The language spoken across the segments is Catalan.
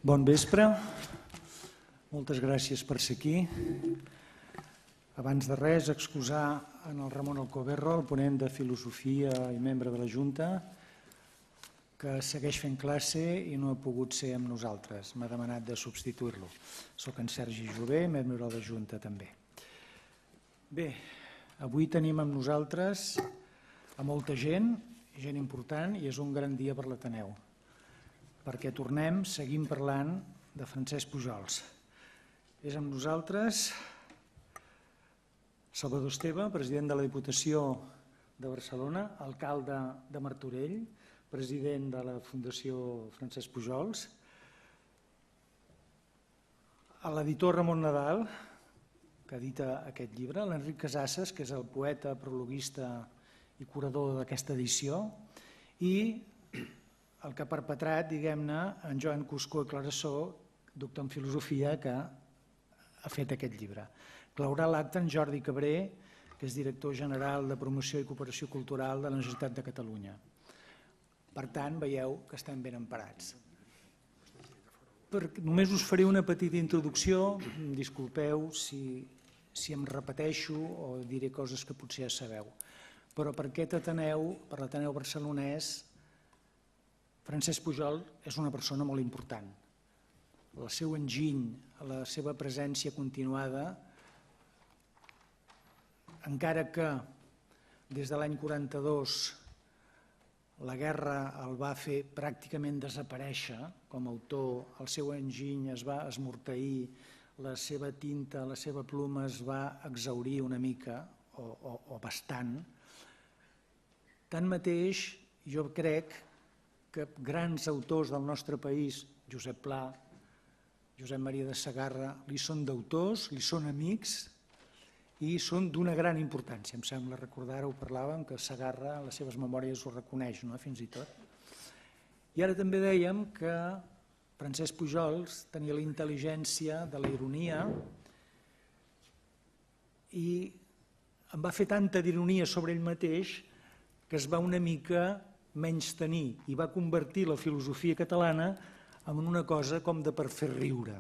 Bon vespre. Moltes gràcies per ser aquí. Abans de res, excusar en el Ramon Alcoberro, el ponent de Filosofia i membre de la Junta, que segueix fent classe i no ha pogut ser amb nosaltres. M'ha demanat de substituir-lo. Soc en Sergi Jové, membre de la Junta també. Bé, avui tenim amb nosaltres a molta gent important, i és un gran dia per l'Ateneu, perquè seguim parlant de Francesc Pujols. És amb nosaltres Salvador Esteve, president de la Diputació de Barcelona, alcalde de Martorell, president de la Fundació Francesc Pujols, l'editor Ramon Nadal, que edita aquest llibre, l'Enric Casasses, que és el poeta, prologuista i curador d'aquesta edició, i el que ha perpetrat, diguem-ne, en Joan Cuscó i Clarasó, doctor en Filosofia, que ha fet aquest llibre. Claurà l'acte en Jordi Cabré, que és director general de Promoció i Cooperació Cultural de la Generalitat de Catalunya. Per tant, veieu que estem ben emparats. Només us faré una petita introducció, disculpeu si em repeteixo o diré coses que potser ja sabeu, però per aquest Ateneu, per l'Ateneu barcelonès, Francesc Pujols és una persona molt important. El seu enginy, la seva presència continuada, encara que des de l'any 42 la guerra el va fer pràcticament desaparèixer com a autor, el seu enginy es va esmorteir, la seva tinta, la seva ploma es va exhaurir una mica o bastant. Tanmateix, jo crec que grans autors del nostre país, Josep Pla, Josep Maria de Sagarra, li són d'autors, li són amics i són d'una gran importància. Em sembla recordar, ho parlàvem, que Sagarra, en les seves memòries, ho reconeix, fins i tot. I ara també dèiem que Francesc Pujols tenia la intel·ligència de la ironia i em va fer tanta d'ironia sobre ell mateix que es va una mica menystenir i va convertir la filosofia catalana en una cosa com de per fer riure.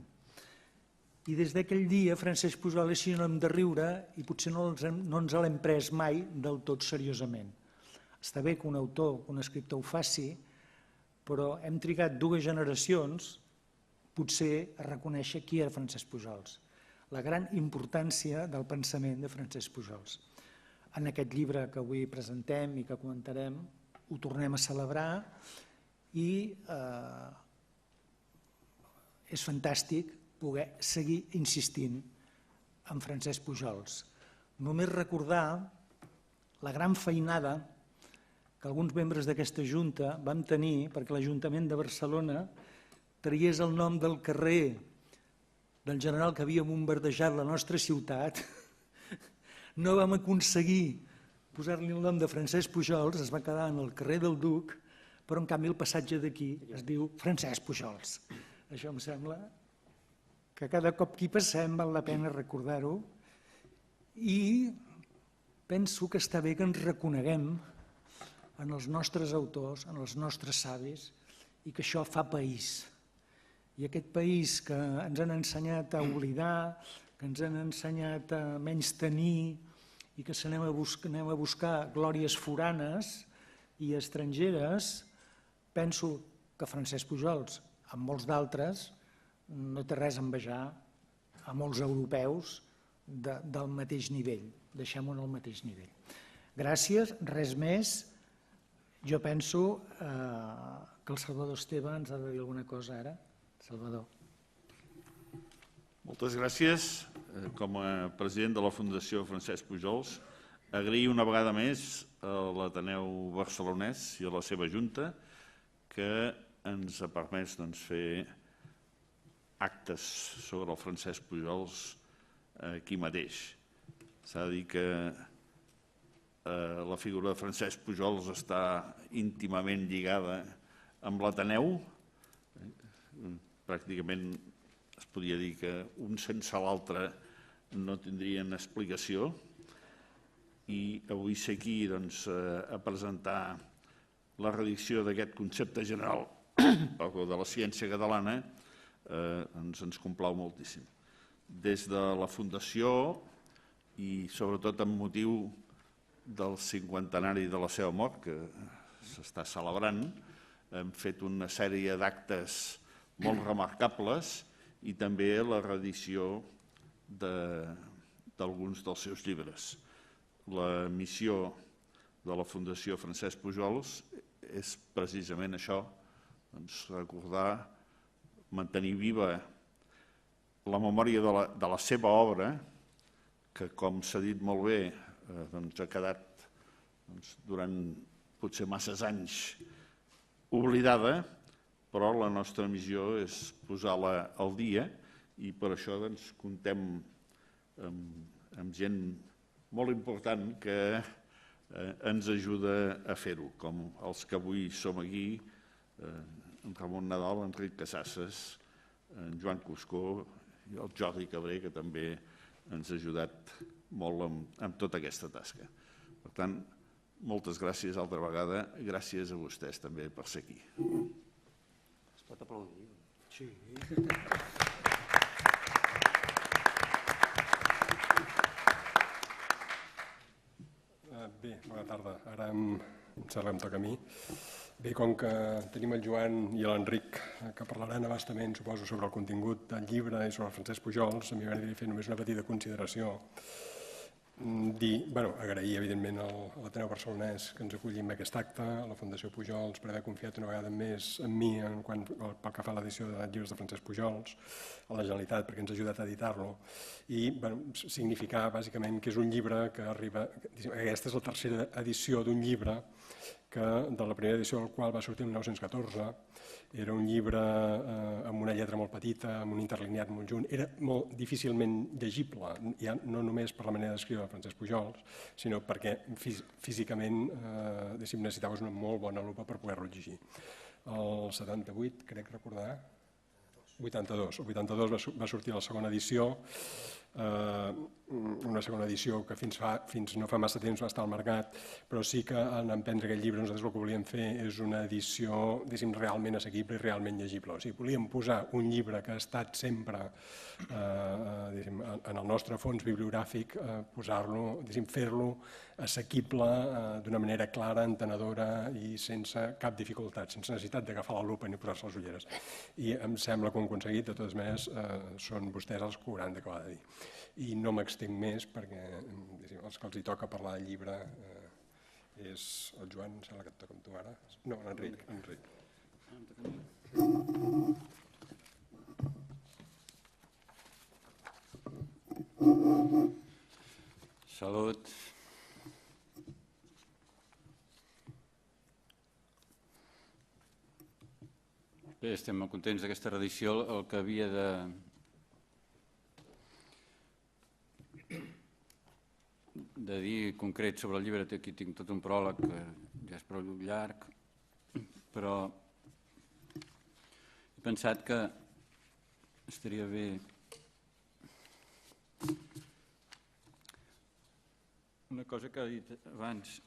I des d'aquell dia Francesc Pujols és sinònim de riure i potser no ens l'hem pres mai del tot seriosament. Està bé que un autor, un escriptor ho faci, però hem trigat 2 generacions potser a reconèixer qui era Francesc Pujols, la gran importància del pensament de Francesc Pujols. En aquest llibre que avui presentem i que comentarem ho tornem a celebrar i és fantàstic poder seguir insistint en Francesc Pujols. Només recordar la gran feinada que alguns membres d'aquesta Junta vam tenir perquè l'Ajuntament de Barcelona traiés el nom del carrer del general que havia bombardejat la nostra ciutat. No vam aconseguir posar-li el nom de Francesc Pujols, es va quedar en el carrer del Duc, però en canvi el passatge d'aquí es diu Francesc Pujols. Això em sembla que cada cop que hi passem val la pena recordar-ho i penso que està bé que ens reconeguem en els nostres autors, en els nostres savis i que això fa país. I aquest país que ens han ensenyat a oblidar, que ens han ensenyat a menystenir i que anem a buscar glòries foranes i estrangeres, penso que Francesc Pujols, amb molts d'altres, no té res a envejar a molts europeus del mateix nivell. Deixem-ho en el mateix nivell. Gràcies, res més. Jo penso que el Salvador Esteve ens ha de dir alguna cosa ara. Salvador. Moltes gràcies. Com a president de la Fundació Francesc Pujols, agrair una vegada més a l'Ateneu barcelonès i a la seva Junta que ens ha permès fer actes sobre el Francesc Pujols aquí mateix. S'ha de dir que la figura de Francesc Pujols està íntimament lligada amb l'Ateneu. Pràcticament es podria dir que un sense l'altre no tindrien explicació i avui ser aquí a presentar la redacció d'aquest concepte general de la ciència catalana ens complau moltíssim. Des de la Fundació i sobretot amb motiu del 50ennari de la seva mort, que s'està celebrant, hem fet una sèrie d'actes molt remarcables i també la reedició d'alguns dels seus llibres. La missió de la Fundació Francesc Pujols és precisament això, recordar, mantenir viva la memòria de la seva obra, que, com s'ha dit molt bé, ha quedat durant potser masses anys oblidada, però la nostra missió és posar-la al dia i per això comptem amb gent molt important que ens ajuda a fer-ho, com els que avui som aquí, en Ramon Nadal, Enric Casasses, en Joan Cuscó i el Jordi Cabré, que també ens ha ajudat molt amb tota aquesta tasca. Per tant, moltes gràcies altra vegada, gràcies a vostès també per ser aquí. Es pot aplaudir? Sí. Bé, bona tarda. Ara em sembla que em toca a mi. Bé, com que tenim el Joan i l'Enric que parlaran abastament, suposo, sobre el contingut del llibre i sobre el Francesc Pujols, a mi m'agradaria fer només una petita consideració. Agrair, evidentment, a l'Ateneu Barcelonès que ens acolli en aquest acte, a la Fundació Pujols per haver confiat una vegada més en mi pel que fa a l'edició de llibres de Francesc Pujols, a la Generalitat perquè ens ha ajudat a editar-lo, i significar bàsicament que és un llibre que arriba... Aquesta és la tercera edició d'un llibre de la primera edició del qual va sortir el 1914. Era un llibre amb una lletra molt petita, amb un interlineat molt junt. Era molt difícilment llegible, ja no només per la manera d'escriure de Francesc Pujols, sinó perquè físicament necessitaves una molt bona lupa per poder-lo llegir. El 78, crec recordar, 82. El 82 va sortir la segona edició, una segona edició que fins no fa massa temps va estar al mercat, però sí que en emprendre aquest llibre nosaltres el que volíem fer és una edició realment assequible i realment llegible. O sigui, volíem posar un llibre que ha estat sempre en el nostre fons bibliogràfic, posar-lo, fer-lo assequible d'una manera clara, entenedora i sense cap dificultat, sense necessitat d'agafar la lupa ni posar-se les ulleres. I em sembla que ho hem aconseguit, de totes maneres són vostès els que ho hauran d'acabar de dir. I no m'extenc més perquè els que els hi toca parlar del llibre és el Joan, em sembla que et toca amb tu ara. No, l'Enric. Salut. Bé, estem molt contents d'aquesta reedició. El que havia de dir concret sobre el llibre, aquí tinc tot un pròleg que ja és prou llarg, però he pensat que estaria bé una cosa que ha dit abans.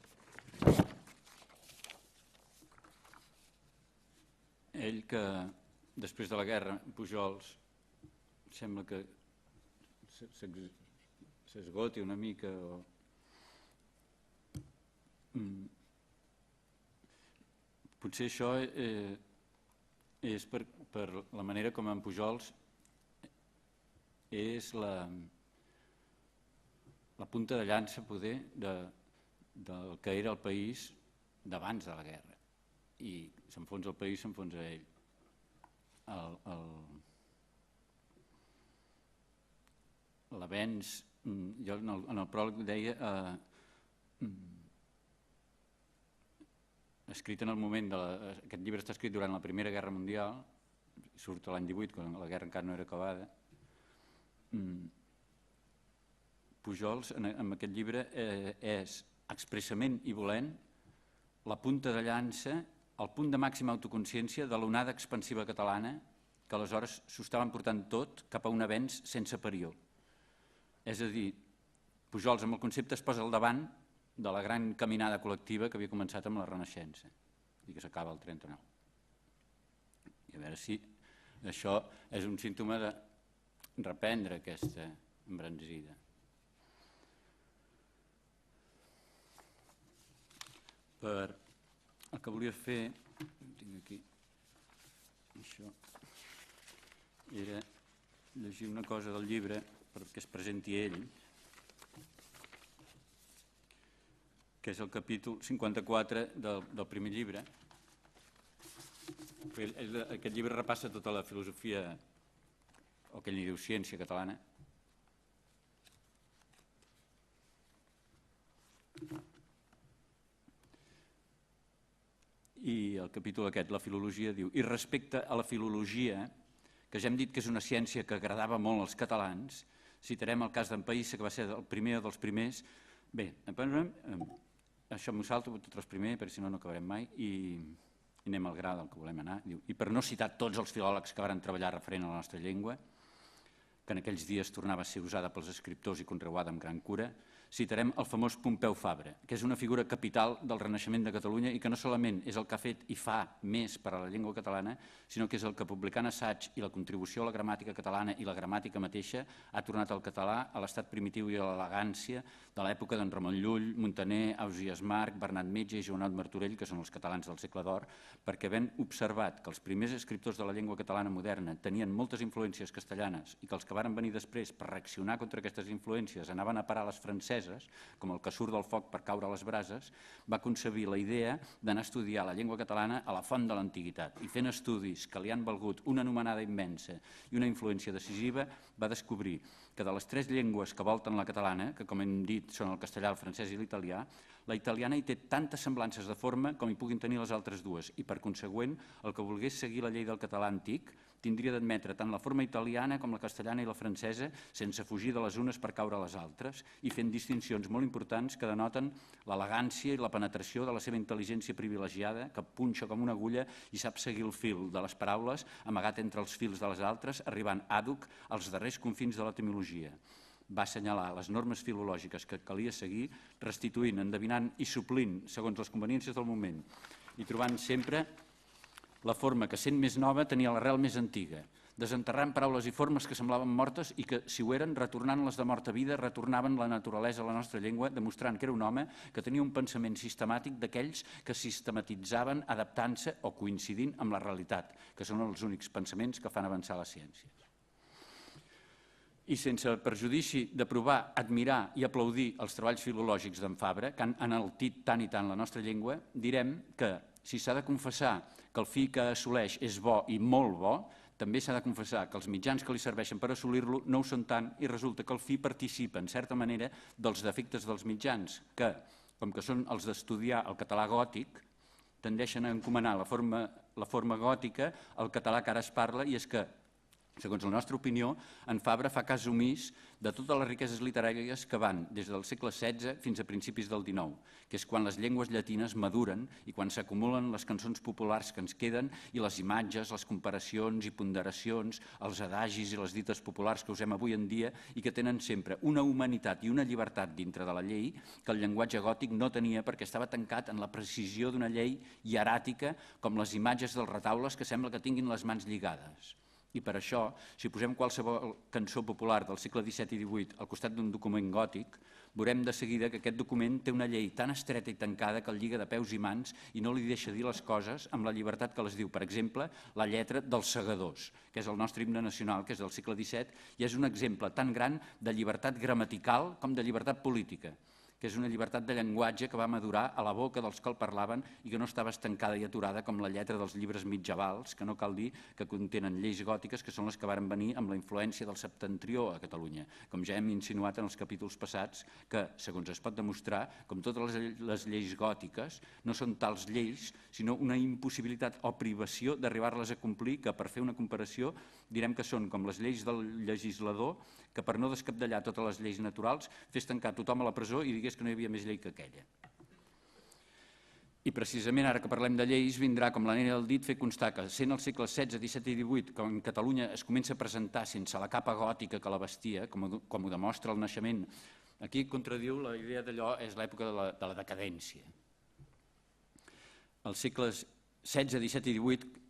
Ell que després de la guerra, Pujols, sembla que s'esgoti una mica. Potser això és per la manera com en Pujols és la punta de llança, poder, del que era el país d'abans de la guerra. I s'enfonsa el país, s'enfonsa ell. L'avenç, jo en el pròleg deia, escrit en el moment aquest llibre està escrit durant la Primera Guerra Mundial, surt l'any 18, quan la guerra encara no era acabada. Pujols, en aquest llibre, és expressament i volent la punta de llança, el punt de màxima autoconsciència de l'onada expansiva catalana que aleshores s'ho estaven portant tot cap a un avenç sense parió. És a dir, Pujols amb el concepte es posa al davant de la gran caminada col·lectiva que havia començat amb la Renaixença i que s'acaba el 39. I a veure si Això és un símptoma de reprendre aquesta embranzida. El que volia fer, tinc aquí, això, era llegir una cosa del llibre perquè es presenti ell, que és el capítol 54 del primer llibre. Aquest llibre repassa tota la filosofia, o que ell li diu ciència catalana. I el capítol aquest, la filologia, diu: i respecte a la filologia, que ja hem dit que és una ciència que agradava molt als catalans, citarem el cas d'en Païssa, que va ser el primer dels primers. Bé, això m'ho salto, tots els primers, perquè si no, no acabarem mai, i anem al gra del que volem anar. I per no citar tots els filòlegs que van treballar referent a la nostra llengua, que en aquells dies tornava a ser usada pels escriptors i conreuada amb gran cura, citarem el famós Pompeu Fabra, que és una figura capital del Renaixement de Catalunya i que no solament és el que ha fet i fa més per a la llengua catalana, sinó que és el que, publicant assaig i la contribució a la gramàtica catalana i la gramàtica mateixa, ha tornat el català a l'estat primitiu i a l'elegància de l'època d'en Ramon Llull, Muntaner, Ausiàs March, Bernat Metge i Joanot Martorell, que són els catalans del segle d'or, perquè havent observat que els primers escriptors de la llengua catalana moderna tenien moltes influències castellanes i que els que varen venir després per reaccionar contra aquestes influències anaven a parar a les franceses, com el que surt del foc per caure a les brases, va concebir la idea d'anar a estudiar la llengua catalana a la font de l'antiguitat. I fent estudis que li han valgut una anomenada immensa i una influència decisiva, va descobrir que de les 3 llengües que volten la catalana, que com hem dit són el castellà, el francès i l'italià, la italiana hi té tantes semblances de forma com hi puguin tenir les altres dues i, per consegüent, el que volgués seguir la llei del català antic tindria d'admetre tant la forma italiana com la castellana i la francesa sense fugir de les unes per caure a les altres i fent distincions molt importants que denoten l'elegància i la penetració de la seva intel·ligència privilegiada que punxa com una agulla i sap seguir el fil de les paraules amagat entre els fils de les altres, arribant àduc als darrers confins de l'etimologia. Va assenyalar les normes filològiques que calia seguir, restituint, endevinant i suplint, segons les conveniències del moment, i trobant sempre la forma que, sent més nova, tenia l'arrel més antiga, desenterrant paraules i formes que semblaven mortes i que, si ho eren, retornant-les de mort a vida, retornaven la naturalesa a la nostra llengua, demostrant que era un home que tenia un pensament sistemàtic d'aquells que sistematitzaven adaptant-se o coincidint amb la realitat, que són els únics pensaments que fan avançar la ciència. I sense perjudici d'aprovar, admirar i aplaudir els treballs filològics d'en Fabra, que han enaltit tant i tant la nostra llengua, direm que, si s'ha de confessar que el fi que assoleix és bo i molt bo, també s'ha de confessar que els mitjans que li serveixen per assolir-lo no ho són tant i resulta que el fi participa, en certa manera, dels defectes dels mitjans, que, com que són els d'estudiar el català gòtic, tendeixen a encomanar la forma gòtica al català que ara es parla, i és que, segons la nostra opinió, en Fabra fa cas omís de totes les riqueses literàries que van des del segle XVI fins a principis del XIX, que és quan les llengües llatines maduren i quan s'acumulen les cançons populars que ens queden i les imatges, les comparacions i ponderacions, els adagis i les dites populars que usem avui en dia i que tenen sempre una humanitat i una llibertat dintre de la llei que el llenguatge gòtic no tenia perquè estava tancat en la precisió d'una llei hieràtica com les imatges dels retaules que sembla que tinguin les mans lligades. I per això, si posem qualsevol cançó popular del segle XVII i XVIII al costat d'un document gòtic, veurem de seguida que aquest document té una llei tan estreta i tancada que el lliga de peus i mans i no li deixa dir les coses amb la llibertat que les diu. Per exemple, la lletra dels Segadors, que és el nostre himne nacional, que és del segle XVII, i és un exemple tan gran de llibertat gramatical com de llibertat política, que és una llibertat de llenguatge que va madurar a la boca dels que el parlaven i que no estava estancada i aturada com la lletra dels llibres mitjavals, que no cal dir que contenen lleis gòtiques que són les que varen venir amb la influència del septentrió a Catalunya, com ja hem insinuat en els capítols passats, que, segons es pot demostrar, com totes les lleis gòtiques, no són tals lleis, sinó una impossibilitat o privació d'arribar-les a complir, que per fer una comparació direm que són com les lleis del legislador, que per no descapdallar totes les lleis naturals fes tancar tothom a la presó i digués que no hi havia més llei que aquella. I precisament ara que parlem de lleis vindrà, com l'anella del dit, fer constar que, sent el segle XVI, XVII i XVIII, quan Catalunya es comença a presentar sense la capa gòtica que la vestia, com ho demostra el naixement, aquí contradiu la idea d'allò, és l'època de la decadència. Els segles XVI, XVII i XVIII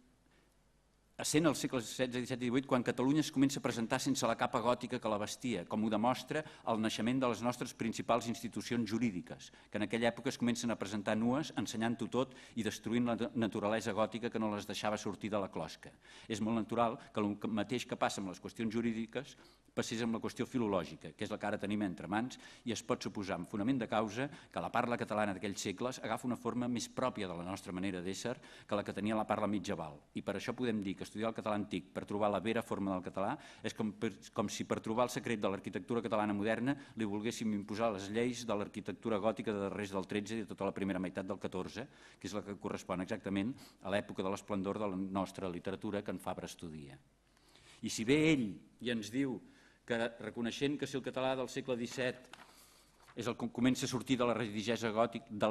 essent el segle XVI, XVII i XVIII, quan Catalunya es comença a presentar sense la capa gòtica que la vestia, com ho demostra el naixement de les nostres principals institucions jurídiques, que en aquella època es comencen a presentar nues, ensenyant-ho tot i destruint la naturalesa gòtica que no les deixava sortir de la closca. És molt natural que el mateix que passa amb les qüestions jurídiques passés amb la qüestió filològica, que és la que ara tenim entre mans, i es pot suposar, amb fonament de causa, que la parla catalana d'aquells segles agafa una forma més pròpia de la nostra manera d'ésser que la que tenia la parla mitjaval. I per això podem dir que estudiar el català antic per trobar la vera forma del català és com si per trobar el secret de l'arquitectura catalana moderna li volguéssim imposar les lleis de l'arquitectura gòtica de darrers del XIII i de tota la primera meitat del XIV, que és la que correspon exactament a l'època de l'esplendor de la nostra literatura que en Fabra estudia. I si bé ell ja ens diu que reconeixent que si el català del segle XVII és el que comença a sortir de la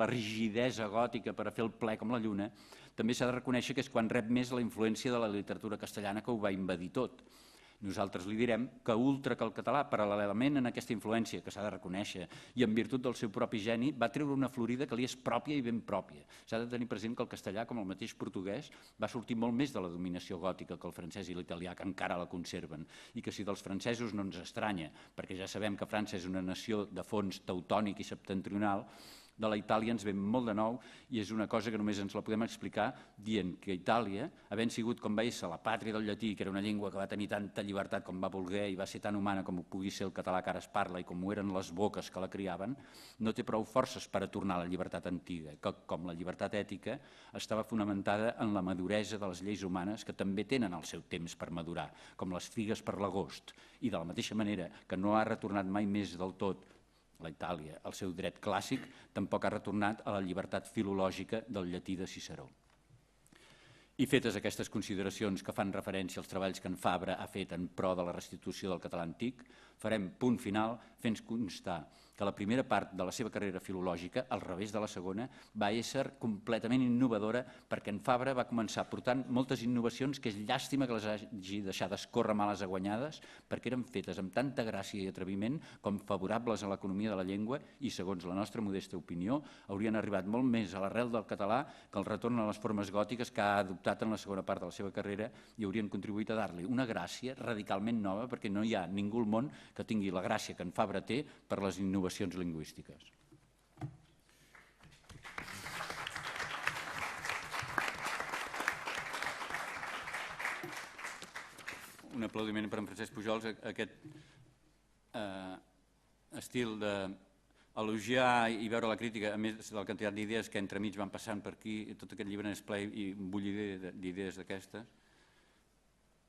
rigidesa gòtica per a fer el ple com la lluna, també s'ha de reconèixer que és quan rep més la influència de la literatura castellana que ho va invadir tot. Nosaltres li direm que ultra que el català, paral·lelament en aquesta influència que s'ha de reconèixer i en virtut del seu propi geni, va treure una florida que li és pròpia i ben pròpia. S'ha de tenir present que el castellà, com el mateix portuguès, va sortir molt més de la dominació gòtica que el francès i l'italià, que encara la conserven, i que si dels francesos no ens estranya, perquè ja sabem que França és una nació de fons teutònic i septentrional, de la Itàlia ens ve molt de nou i és una cosa que només ens la podem explicar dient que Itàlia, havent sigut com va ser la pàtria del llatí, que era una llengua que va tenir tanta llibertat com va voler i va ser tan humana com ho pugui ser el català que ara es parla i com ho eren les boques que la criaven, no té prou forces per a tornar a la llibertat antiga, que com la llibertat ètica estava fonamentada en la maduresa de les lleis humanes que també tenen el seu temps per madurar, com les figues per l'agost, i de la mateixa manera que no ha retornat mai més del tot la Itàlia, el seu dret clàssic, tampoc ha retornat a la llibertat filològica del llatí de Ciceró. I fetes aquestes consideracions que fan referència als treballs que en Fabra ha fet en pro de la restitució del català antic, farem punt final fent constar que la primera part de la seva carrera filològica, al revés de la segona, va ésser completament innovadora perquè en Fabra va començar portant moltes innovacions que és llàstima que les hagi deixat escórrer males aguanyades perquè eren fetes amb tanta gràcia i atreviment com favorables a l'economia de la llengua i, segons la nostra modesta opinió, haurien arribat molt més a l'arrel del català que el retorn a les formes gòtiques que ha adoptat en la segona part de la seva carrera i haurien contribuït a dar-li una gràcia radicalment nova perquè no hi ha ningú al món que tingui la gràcia que en Fabra té per les innovacions lingüístiques. Un aplaudiment per en Francesc Pujols, aquest estil d'elogiar i veure la crítica, a més de la quantitat d'idees que entremig van passant per aquí, tot aquest llibre és ple i un bullidor d'idees d'aquestes,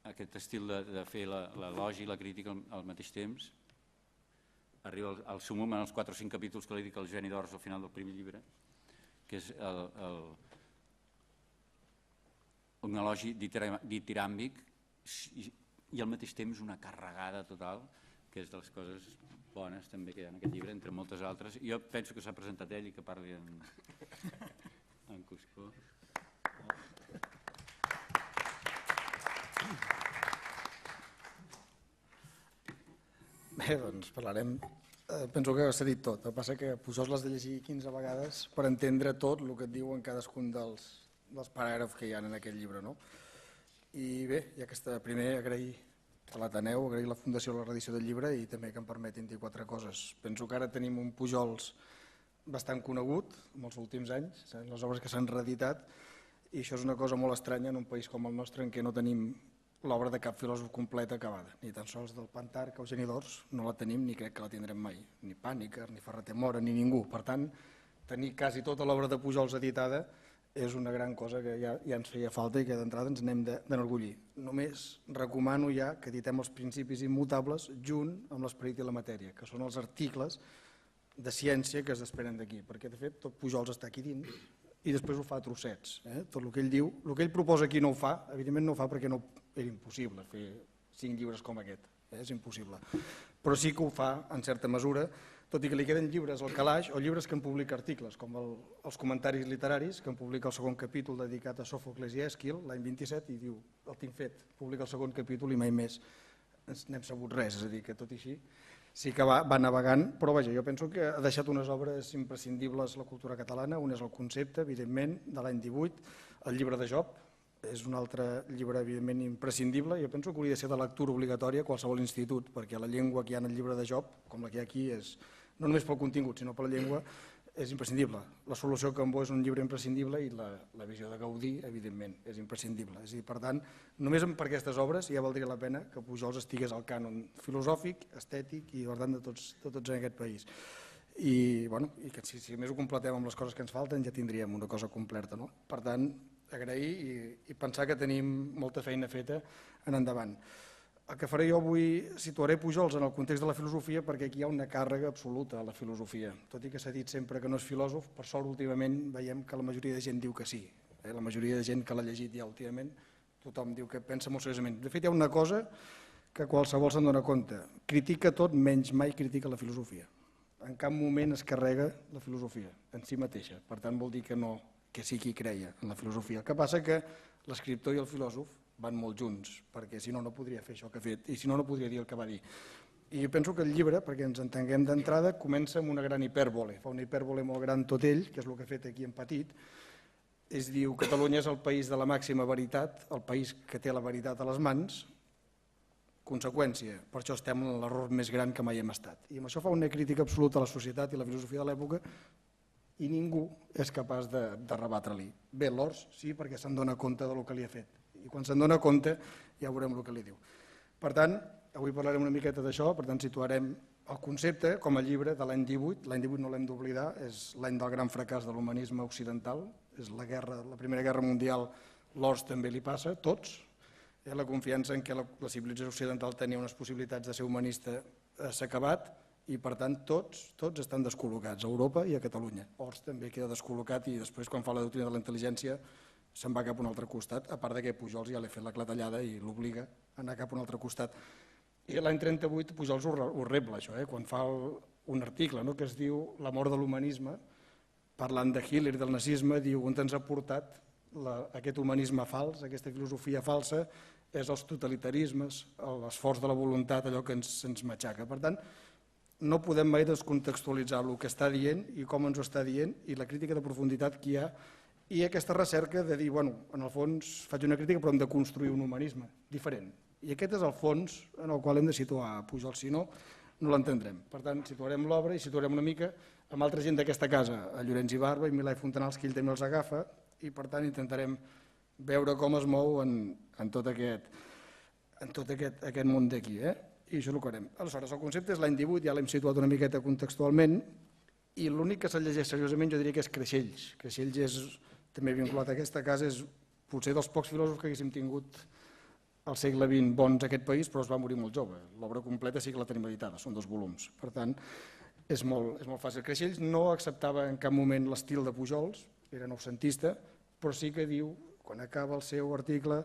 aquest estil de fer l'elogi i la crítica al mateix temps, arriba al sumum en els 4 o 5 capítols que li dic al Geni d'Ors al final del primer llibre, que és un elogi ditiràmbic i al mateix temps una carregada total, que és de les coses bones també que hi ha en aquest llibre, entre moltes altres. Jo penso que s'ha presentat ell i que parli en Cuscó. Bé, doncs parlarem. Penso que s'ha dit tot. El que passa que Pujols l'has de llegir 15 vegades per entendre tot el que et diuen cadascun dels paràgrafs que hi ha en aquest llibre. I bé, ja que està primer agrair a l'Ateneu, agrair a la Fundació la reedició del llibre i també que em permetin dir 4 coses. Penso que ara tenim un Pujols bastant conegut en els últims anys, les obres que s'han reeditat, i això és una cosa molt estranya en un país com el nostre en què no tenim l'obra de cap filòsof completa acabada, ni tan sols del Plantarc o Eugeni d'Ors no la tenim ni crec que la tindrem mai, ni Pàniker, ni Ferrater Mora, ni ningú. Per tant, tenir quasi tota l'obra de Pujols editada és una gran cosa que ja ens feia falta i que d'entrada ens n'hem d'enorgullir. Només recomano ja que editem els principis immutables junt amb l'esperit i la matèria, que són els articles de ciència que es desprenen d'aquí, perquè de fet tot Pujols està aquí dins i després ho fa a trossets. Tot el que ell diu, el que ell proposa aquí no ho fa, evidentment no ho fa perquè era impossible fer 5 llibres com aquest, és impossible. Però sí que ho fa en certa mesura, tot i que li queden llibres al calaix o llibres que en publica articles, com els comentaris literaris, que en publica el segon capítol dedicat a Sòfocles i Èsquil l'any 27 i diu, el tinc fet, publica el segon capítol i mai més n'hem sabut res, és a dir, que tot i així sí que va navegant, però vaja, jo penso que ha deixat unes obres imprescindibles a la cultura catalana. Un és el concepte, evidentment, de l'any 18, el llibre de Job, és un altre llibre, evidentment, imprescindible. Jo penso que hauria de ser de lectura obligatòria a qualsevol institut, perquè la llengua que hi ha en el llibre de Job, com la que hi ha aquí, és no només pel contingut, sinó per la llengua, és imprescindible. La solució Cambó és un llibre imprescindible i la visió de Gaudí, evidentment, és imprescindible. És a dir, per tant, només per aquestes obres ja valdria la pena que Pujols estigués al cànon filosòfic, estètic i, per tant, de tots en aquest país. I que si més ho completem amb les coses que ens falten ja tindríem una cosa completa. Per tant, agrair i pensar que tenim molta feina feta en endavant. El que faré jo avui, situaré Pujols en el context de la filosofia perquè aquí hi ha una càrrega absoluta a la filosofia. Tot i que s'ha dit sempre que no és filòsof, per sort últimament veiem que la majoria de gent diu que sí. La majoria de gent que l'ha llegit ja últimament, tothom diu que pensa molt seriosament. De fet, hi ha una cosa que qualsevol se'n dona compte. Critica tot, menys mai critica la filosofia. En cap moment es carrega la filosofia en si mateixa. Per tant, vol dir que sí que hi creia en la filosofia. El que passa que l'escriptor i el filòsof van molt junts, perquè si no, no podria fer això que ha fet, i si no, no podria dir el que va dir. I jo penso que el llibre, perquè ens entenguem d'entrada, comença amb una gran hipèrbole, fa una hipèrbole molt gran tot ell, que és el que ha fet aquí en petit, diu Catalunya és el país de la màxima veritat, el país que té la veritat a les mans, conseqüència, per això estem en l'error més gran que mai hem estat. I amb això fa una crítica absoluta a la societat i la filosofia de l'època i ningú és capaç de rebatre-li. Bé, l'Ors sí, perquè se'n dona compte del que li ha fet. I quan se'n dona compte ja veurem el que li diu. Per tant, avui parlarem una miqueta d'això, per tant situarem el concepte com a llibre de l'any 18. L'any 18 no l'hem d'oblidar, és l'any del gran fracàs de l'humanisme occidental, és la Primera Guerra Mundial, l'Ors també li passa, tots. La confiança en què la civilització occidental tenia unes possibilitats de ser humanista s'ha acabat i, per tant, tots estan descol·locats, a Europa i a Catalunya. Ors també queda descol·locat i després, quan fa la doctrina de la intel·ligència, se'n va cap a un altre costat, a part que Pujols ja li ha fet la clatellada i l'obliga a anar cap a un altre costat. I l'any 38 Pujols ho rebla, això, quan fa un article que es diu La mort de l'humanisme, parlant de Hitler i del nazisme, diu on ens ha portat aquest humanisme fals, aquesta filosofia falsa, és els totalitarismes, l'esforç de la voluntat, allò que ens matxaca. Per tant, no podem mai descontextualitzar el que està dient i com ens ho està dient i la crítica de profunditat que hi ha i aquesta recerca de dir, en el fons faig una crítica però hem de construir un humanisme diferent. I aquest és el fons en el qual hem de situar Pujols, si no, no l'entendrem. Per tant, situarem l'obra i situarem una mica amb altra gent d'aquesta casa, a Llorenç i Barba i Milà i Fontanals, que ell també els agafa, i per tant intentarem veure com es mou en tot aquest món d'aquí. I això és el que farem. Aleshores, el concepte és l'any 18, ja l'hem situat una miqueta contextualment, i l'únic que se'l llegeix seriosament jo diria que és Creixells. Creixells és també vinculat a aquesta casa, és potser dels pocs filòsofs que haguéssim tingut al segle XX bons a aquest país, però es va morir molt jove. L'obra completa sí que la tenim editada, són 2 volums. Per tant, és molt fàcil. Creixells no acceptava en cap moment l'estil de Pujols, era noucentista, però sí que diu, quan acaba el seu article,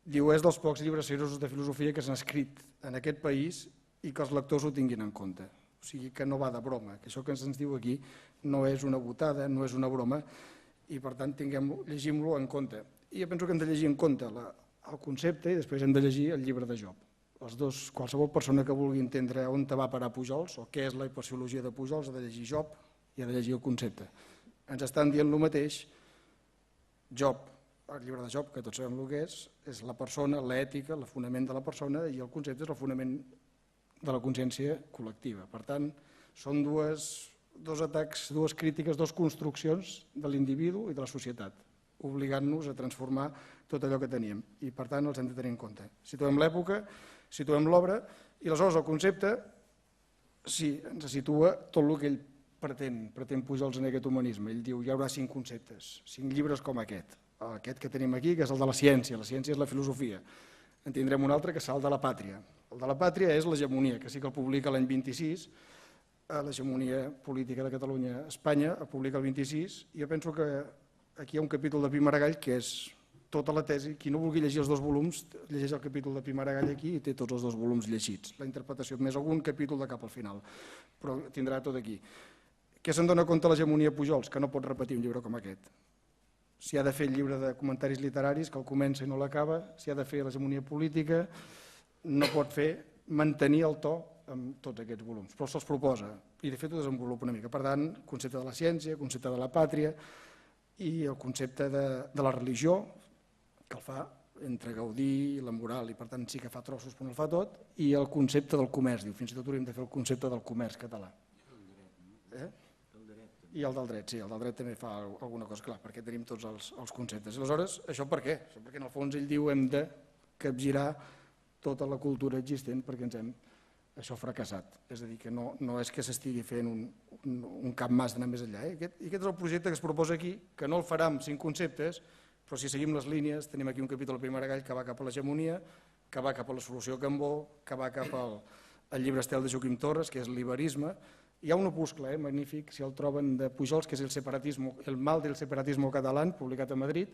diu és dels pocs llibres seriosos de filosofia que s'han escrit en aquest país i que els lectors ho tinguin en compte. O sigui que no va de broma, que això que ens diu aquí no és una botada, no és una broma, i per tant llegim-lo en compte. I jo penso que hem de llegir en compte el concepte i després hem de llegir el llibre de Job. Els dos, qualsevol persona que vulgui entendre on va parar Pujols o què és la hipociologia de Pujols ha de llegir Job i ha de llegir el concepte. Ens estan dient el mateix. Job, el llibre de Job, que tots sabem el que és la persona, l'ètica, el fonament de la persona i el concepte és el fonament de la consciència col·lectiva. Per tant, són dos atacs, dues crítiques, dues construccions de l'individu i de la societat, obligant-nos a transformar tot allò que teníem. I, per tant, els hem de tenir en compte. Situem l'època, situem l'obra, i aleshores el concepte sí, ens situa tot el que ell pretén Pujols en aquest humanisme. Ell diu, hi haurà 5 conceptes, 5 llibres com aquest. Aquest que tenim aquí, que és el de la ciència és la filosofia. En tindrem un altre que serà el de la pàtria. El de la pàtria és l'hegemonia, que sí que el publica l'any 26, l'hegemonia política de Catalunya a Espanya, el publica el 26, i jo penso que aquí hi ha un capítol de Pi Maragall que és tota la tesi. Qui no vulgui llegir els 2 volums, llegeix el capítol de Pi Maragall aquí i té tots els 2 volums llegits. La interpretació, més algun capítol de cap al final, però tindrà tot aquí. Què se'n dona compte l'hegemonia Pujols? Que no pot repetir un llibre com aquest. Si ha de fer el llibre de comentaris literaris, que el comença i no l'acaba, si ha de fer l'hegemonia política, no pot mantenir el to amb tots aquests volums, però se'ls proposa i de fet ho desenvolupa una mica. Per tant, concepte de la ciència, concepte de la pàtria i el concepte de la religió, que el fa entre Gaudí i la moral, i per tant sí que fa trossos però no el fa tot, i el concepte del comerç, diu, fins i tot hauríem de fer el concepte del comerç català. I el del dret, sí, el del dret també fa alguna cosa, clar, perquè tenim tots els conceptes. Aleshores, això per què? Perquè en el fons ell diu hem de capgirar tota la cultura existent perquè ens hem això fracassat. És a dir, que no és que s'estigui fent un cap mas d'anar més enllà. I aquest és el projecte que es proposa aquí, que no el farà amb 5 conceptes, però si seguim les línies, tenim aquí un capítol al primer gall que va cap a l'hegemonia, que va cap a la solució Cambó, que va cap al llibre estel de Joaquim Torres, que és l'iberisme. Hi ha un opuscle magnífic, si el troben, de Pujols, que és el mal del separatismo català, publicat a Madrid,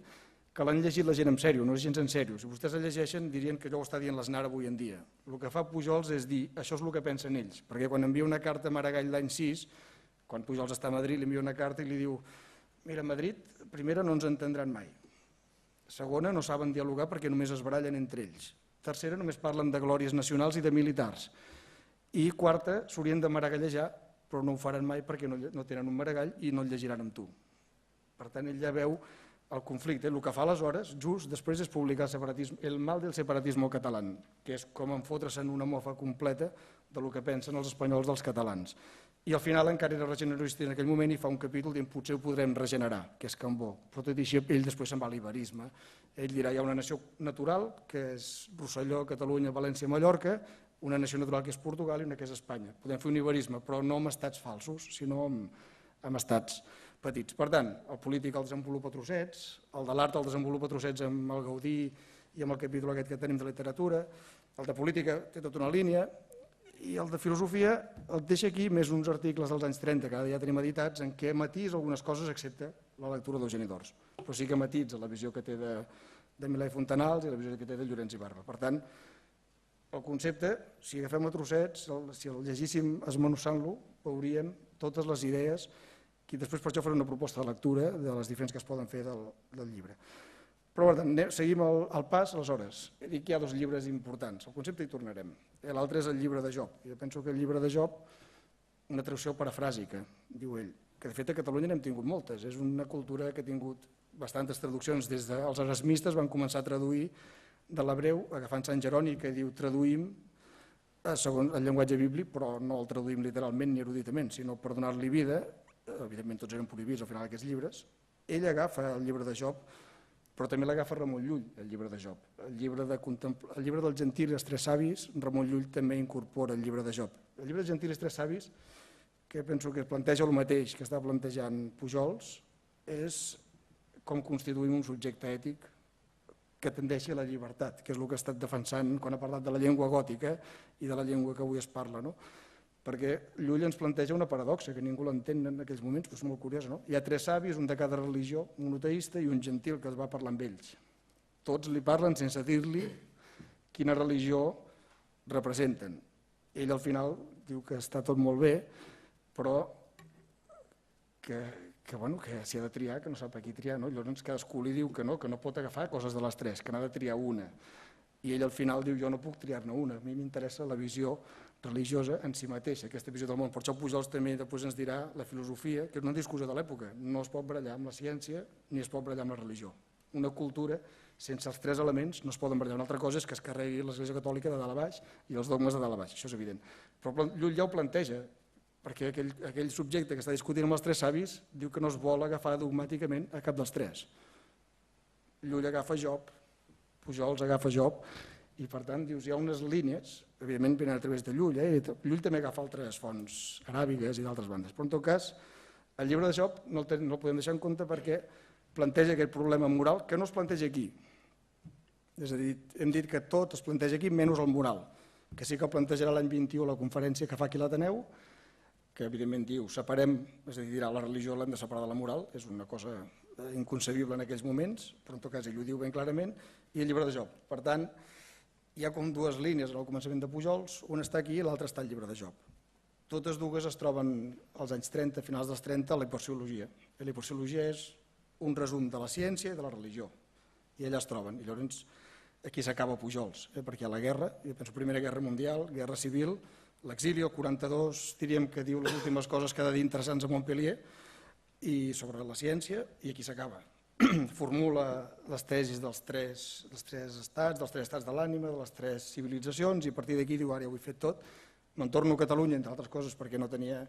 que l'han llegit la gent en sèrio, no és gens en sèrio. Si vostès el llegeixen dirien que allò ho està dient l'Aznar avui en dia. El que fa Pujols és dir, això és el que pensen ells, perquè quan envia una carta a Maragall l'any 6, quan Pujols està a Madrid, li envia una carta i li diu, mira, a Madrid, primera, no ens entendran mai. Segona, no saben dialogar perquè només es barallen entre ells. Tercera, només parlen de glòries nacionals i de militars. I quarta, s'haurien de maragallejar, però no ho faran mai perquè no tenen un maragall i no el llegiran amb tu. Per tant, ell ja veu el conflicte. El que fa aleshores, just després, és publicar el mal del separatismo català, que és com enfotre's en una mofa completa del que pensen els espanyols dels catalans. I al final encara era regenerista en aquell moment i fa un capítol dient potser ho podrem regenerar, que és Cambó. Però tot i així ell després se'n va a l'iberisme. Ell dirà hi ha una nació natural, que és Rosselló, Catalunya, València, Mallorca, una nació natural que és Portugal i una que és Espanya. Podem fer un iberisme, però no amb estats falsos, sinó amb estats petits. Per tant, el polític el desenvolupa a trossets, el de l'art el desenvolupa a trossets amb el Gaudí i amb el capítol aquest que tenim de literatura, el de política té tota una línia, i el de filosofia el deixa aquí més uns articles dels anys 30, que ara ja tenim editats, en què matís algunes coses excepte la lectura d'Eugeni d'Ors. Però sí que matitza la visió que té de Milà i Fontanals i la visió que té de Llorenç i Barba. Per tant, el concepte, si agafem a trossets, si el llegíssim esmenussant-lo, veuríem totes les idees, i després per això faré una proposta de lectura de les diferents que es poden fer del llibre. Però per tant, seguim el pas, aleshores. He dit que hi ha 2 llibres importants, el concepte hi tornarem. L'altre és el llibre de Job. Jo penso que el llibre de Job, una traducció parafràsica, diu ell, que de fet a Catalunya n'hem tingut moltes. És una cultura que ha tingut bastantes traduccions. Des dels erasmistes van començar a traduir de l'hebreu, agafant Sant Jeroni, que diu traduïm segons el llenguatge bíblic, però no el traduïm literalment ni eruditament, sinó per donar-li vida. Evidentment tots eren prohibits al final aquests llibres. Ell agafa el llibre de Job, però també l'agafa Ramon Llull, el llibre de Job. El llibre del Gentil i els Tres Savis, Ramon Llull també incorpora el llibre de Job. El llibre del Gentil i els Tres Savis, que penso que planteja el mateix que està plantejant Pujols, és com constituïm un subjecte ètic que tendeixi a la llibertat, que és el que ha estat defensant quan ha parlat de la llengua gòtica i de la llengua que avui es parla. Perquè Llull ens planteja una paradoxa, que ningú l'entén en aquells moments, però és molt curiosa. Hi ha 3 savis, un de cada religió, un monoteista i un gentil que es va parlar amb ells. Tots li parlen sense dir-li quina religió representen. Ell al final diu que està tot molt bé, però que si ha de triar, que no sap a qui triar. Llavors cadascú li diu que no pot agafar coses de les 3, que n'ha de triar una. I ell al final diu jo no puc triar-ne una, a mi m'interessa la visió religiosa en si mateixa, aquesta visió del món. Per això Pujols també després ens dirà la filosofia, que és una discussió de l'època, no es pot barallar amb la ciència ni es pot barallar amb la religió. Una cultura sense els 3 elements no es poden barallar. Una altra cosa és que es carregui l'Església Catòlica de dalt a baix i els dogmes de dalt a baix, això és evident. Però Llull ja ho planteja, perquè aquell subjecte que està discutint amb els 3 savis diu que no es vol agafar dogmàticament a cap dels 3. Llull agafa Job, Pujols agafa Job, i per tant dius, hi ha unes línies, evidentment venen a través de Llull, Llull també agafa altres fonts aràbigues i d'altres bandes, però en tot cas el llibre de Job no el podem deixar en compte perquè planteja aquest problema moral que no es planteja aquí. És a dir, hem dit que tot es planteja aquí menys el moral, que sí que el plantejarà l'any 21 a la conferència que fa aquí a l'Ateneu, que evidentment diu, separem, és a dir, dirà la religió l'hem de separar de la moral, és una cosa inconcebible en aquells moments, però en tot cas ell ho diu ben clarament, i el llibre de Job. Per tant, hi ha com 2 línies al començament de Pujols, una està aquí i l'altra està al llibre de Job. Totes dues es troben als anys 30, finals dels 30, a la hiperciologia. La hiperciologia és un resum de la ciència i de la religió, i allà es troben. I llavors aquí s'acaba Pujols, perquè hi ha la guerra, jo penso Primera Guerra Mundial, Guerra Civil, l'exili, el 42, diríem que diu les últimes coses que ha de dir interessants a Montpellier, i sobre la ciència, i aquí s'acaba. formula les tesis dels tres estats de l'ànima, de les tres civilitzacions, i a partir d'aquí diu, ara ja ho he fet tot, me'n torno a Catalunya, entre altres coses, perquè no tenia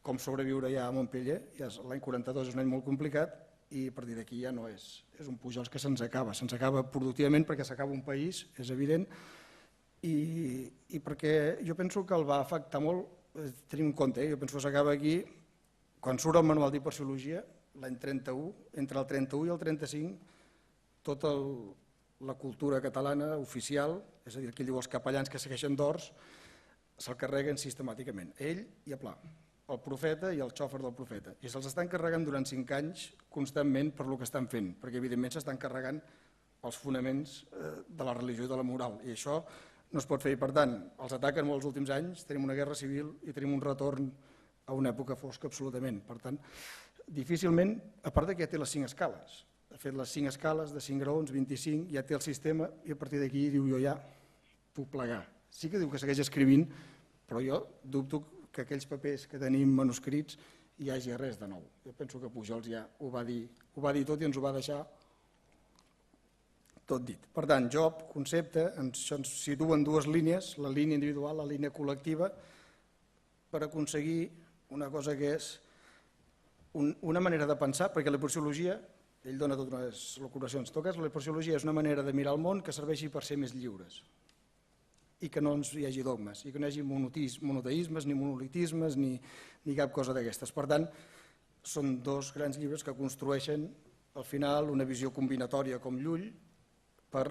com sobreviure ja a Montpellier, l'any 42 és un any molt complicat, i a partir d'aquí ja no és un Pujols que se'ns acaba productivament perquè s'acaba un país, és evident, i perquè jo penso que el va afectar molt, tenim en compte, jo penso que s'acaba aquí, quan surt el manual d'hiperciologia, l'any 31, entre el 31 i el 35, tota la cultura catalana oficial, és a dir, aquí diu els capellans que segueixen d'Ors, se'l carreguen sistemàticament, ell i a Pla, el profeta i el xòfer del profeta, i se'ls estan carregant durant 5 anys constantment per lo que estan fent, perquè evidentment s'estan carregant els fonaments de la religió i de la moral, i això no es pot fer, i per tant, els ataquen molts últims anys, tenim una guerra civil i tenim un retorn a una època fosca absolutament, per tant, difícilment, a part que ja té les 5 escales, ha fet les 5 escales de 5 graons, 25, ja té el sistema, i a partir d'aquí diu jo ja puc plegar. Sí que diu que segueix escrivint, però jo dubto que aquells papers que tenim manuscrits hi hagi res de nou. Jo penso que Pujols ja ho va dir tot i ens ho va deixar tot dit. Per tant, job, concepte, això ens situa en 2 línies, la línia individual, la línia col·lectiva, per aconseguir una cosa que és una manera de pensar, perquè la hiperciologia, ell dona totes unes locuracions, en tot cas la hiperciologia és una manera de mirar el món que serveixi per ser més lliures, i que no hi hagi dogmes, i que no hi hagi monoteismes, ni monolitismes, ni cap cosa d'aquestes. Per tant, són 2 grans llibres que construeixen, al final, una visió combinatòria com Llull per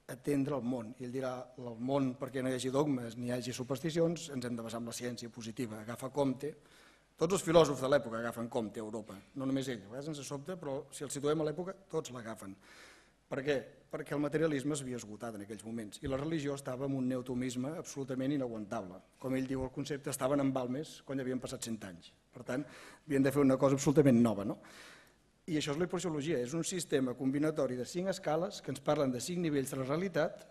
atendre el món. I ell dirà, el món, perquè no hi hagi dogmes ni hi hagi supersticions, ens hem de basar en la ciència positiva. Agafa Comte, tots els filòsofs de l'època agafen Comte a Europa, no només ell, a vegades ens sobta, però si el situem a l'època, tots l'agafen. Per què? Perquè el materialisme s'havia esgotat en aquells moments i la religió estava en un neotomisme absolutament inaguantable. Com ell diu, el concepte estaven en Balmes quan havien passat 100 anys. Per tant, havien de fer una cosa absolutament nova. I això és la hiperciologia, és un sistema combinatori de 5 escales que ens parlen de 5 nivells de la realitat,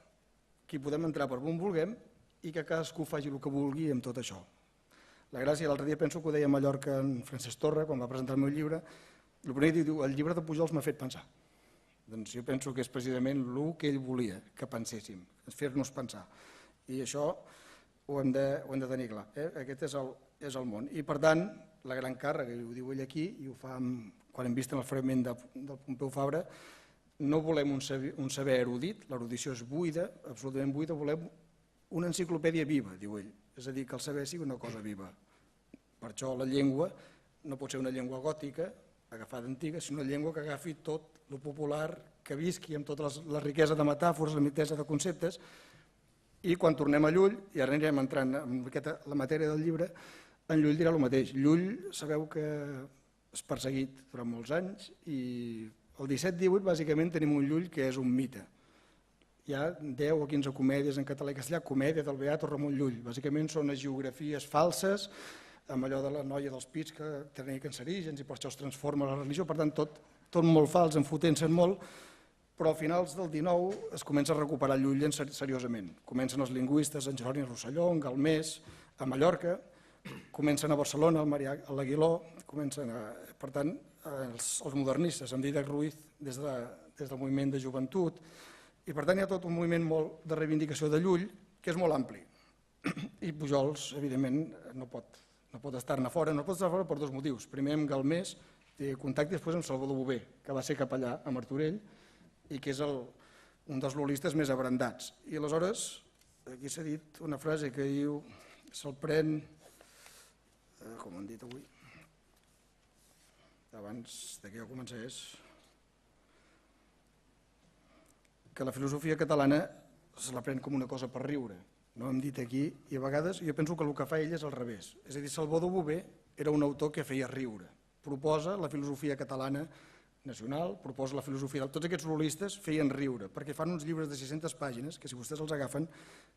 que hi podem entrar per on vulguem i que cadascú faci el que vulgui amb tot això. La gràcia, l'altre dia penso que ho deia a Mallorca en Francesc Torra, quan va presentar el meu llibre, el primer dia diu, el llibre de Pujols m'ha fet pensar. Doncs jo penso que és precisament el que ell volia que penséssim, fer-nos pensar. I això ho hem de tenir clar. Aquest és el món. I per tant, la gran càrrega, i ho diu ell aquí, i ho fa quan hem vist en el fragment del Pompeu Fabra, no volem un saber erudit, l'erudició és buida, absolutament buida, volem una enciclopèdia viva, diu ell. És a dir, que el saber sigui una cosa viva. Per això la llengua no pot ser una llengua gòtica, agafada antiga, sinó una llengua que agafi tot el popular, que visqui amb tota la riquesa de metàfores, la riquesa de conceptes, i quan tornem a Llull, i ara anirem entrant en la matèria del llibre, en Llull dirà el mateix. Llull, sabeu que és perseguit durant molts anys, i el 17-18 bàsicament tenim un Llull que és un mite. Hi ha 10 o 15 comèdies en català i castellà, comèdia del Beato Ramon Llull. Bàsicament són geografies falses, amb allò de la noia dels pits que tenia cancerígens i per això es transforma la religió, per tant tot molt fals, enfotent-se'n molt, però a finals del 19 es comença a recuperar Llull seriosament. Comencen els lingüistes, en Jeroni Rosselló, en Galmés, a Mallorca, comencen a Barcelona, a l'Aguiló, per tant, els modernistes, amb Dídac Ruiz, des del moviment de joventut, i per tant hi ha tot un moviment molt de reivindicació de Llull, que és molt ampli. I Pujols, evidentment, no pot estar-ne fora, no pot estar fora per 2 motius. Primer amb Galmés, té contacte, i després amb Salvador Bové, que va ser capellà a Martorell i que és un dels lulistes més abrandats. I aleshores, aquí s'ha dit una frase que diu, se'l pren, com han dit avui, abans que jo comencés, que la filosofia catalana se la pren com una cosa per riure. No hem dit aquí, i a vegades jo penso que el que fa ell és al revés. És a dir, Salvador Bové era un autor que feia riure. Proposa la filosofia catalana nacional, proposa la filosofia... Tots aquests lulistes feien riure, perquè fan uns llibres de 600 pàgines, que si vostès els agafen,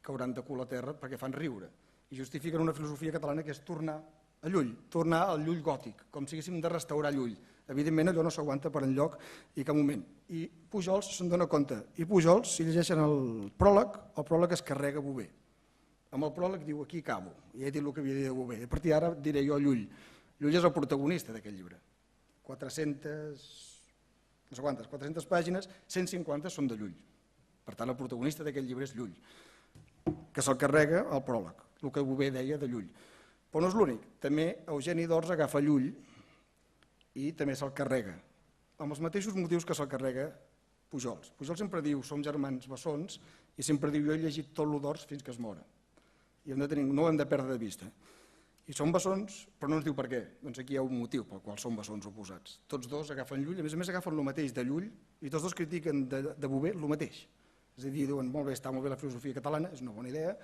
cauran de cul a terra, perquè fan riure. I justifiquen una filosofia catalana que és tornar a Llull, tornar al Llull gòtic, com si haguéssim de restaurar Llull. Evidentment allò no s'aguanta per enlloc i cap moment. I Pujols se'n dona compte. I Pujols, si llegeixen el pròleg es carrega Bové. Amb el pròleg diu, aquí acabo, i he dit el que havia dit de Bové. A partir d'ara diré jo Llull. Llull és el protagonista d'aquest llibre. 400 no sé quantes, 400 pàgines, 150 són de Llull. Per tant, el protagonista d'aquest llibre és Llull, que se'l carrega al pròleg, el que Bové deia de Llull. Però no és l'únic, també Eugeni d'Ors agafa Llull i també se'l carrega, amb els mateixos motius que se'l carrega Pujols. Pujol sempre diu, som germans bessons, i sempre diu, jo he llegit tot lo d'Ors fins que es mora. I no ho hem de perdre de vista. I són bessons, però no ens diu per què. Doncs aquí hi ha un motiu pel qual són bessons oposats. Tots dos agafen Llull, a més agafen el mateix de Llull, i tots dos critiquen de Bové el mateix. És a dir, diuen, molt bé, està molt bé la filosofia catalana, és una bona idea,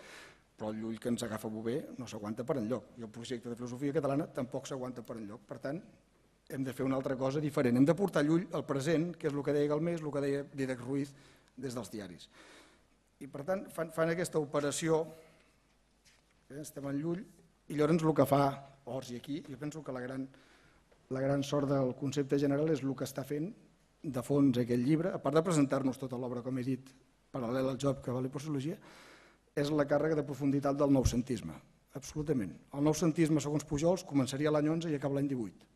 però el Llull que ens agafa Bové no s'aguanta per enlloc. I el projecte de filosofia catalana tampoc s'aguanta per enlloc. Per tant, hem de fer una altra cosa diferent. Hem de portar Llull al present, que és el que deia Galmés, el que deia Dídac Ruiz des dels diaris. I per tant, fan aquesta operació, estem en Llull, i llavors el que fa Ors i aquí, jo penso que la gran sort del concepte general és el que està fent de fons aquest llibre, a part de presentar-nos tota l'obra, com he dit, paral·lel al job que val per sociologia, és la càrrega de profunditat del noucentisme, absolutament. El noucentisme, segons Pujols, començaria l'any 11 i acaba l'any 18.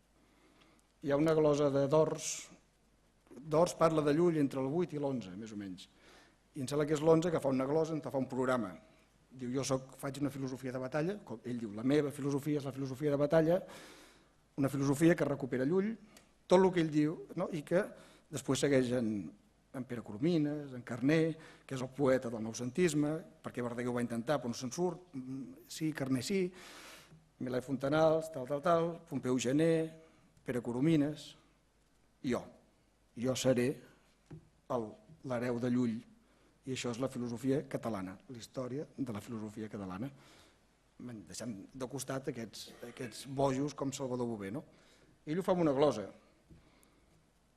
Hi ha una glosa d'Ors parla de Llull entre el 8 i l'11, més o menys. I em sembla que és l'11 que fa una glosa, en fa un programa. Diu, jo faig una filosofia de batalla, com ell diu, la meva filosofia és la filosofia de batalla, una filosofia que recupera Llull, tot el que ell diu, no? I que després segueix en Pere Coromines, en Carner, que és el poeta del noucentisme, perquè Verdaguer ho va intentar, però no se'n surt, sí, Carner sí, Milà i Fontanals, tal, Pompeu Gener, Pere Coromines, i jo seré l'hereu de Llull, i això és la filosofia catalana, la història de la filosofia catalana. Deixem de costat aquests bojos com Salvador Bové. Ell ho fa amb una glosa.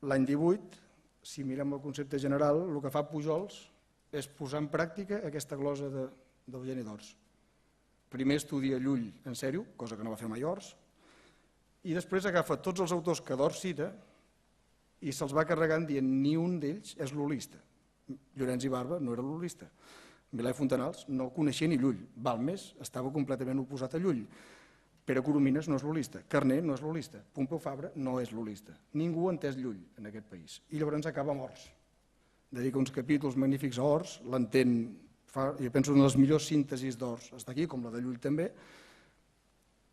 L'any 18, si mirem el concepte general, el que fa Pujols és posar en pràctica aquesta glosa d'Eugeni d'Ors. Primer estudia Llull en sèrio, cosa que no va fer mai Ors, i després agafa tots els autors que d'Ors cita i se'ls va carregant dient ni un d'ells és lulista. Llorenç i Barba no era lulista. Milà i Fontanals no coneixia ni Llull. Balmes estava completament oposat a Llull. Pere Coromines no és lulista. Carner no és lulista. Pompeu Fabra no és lulista. Ningú ha entès Llull en aquest país. I llavors acaba amb Ors. Dedica uns capítols magnífics a Ors, l'entén, jo penso una de les millors síntesis d'Ors està aquí, com la de Llull també,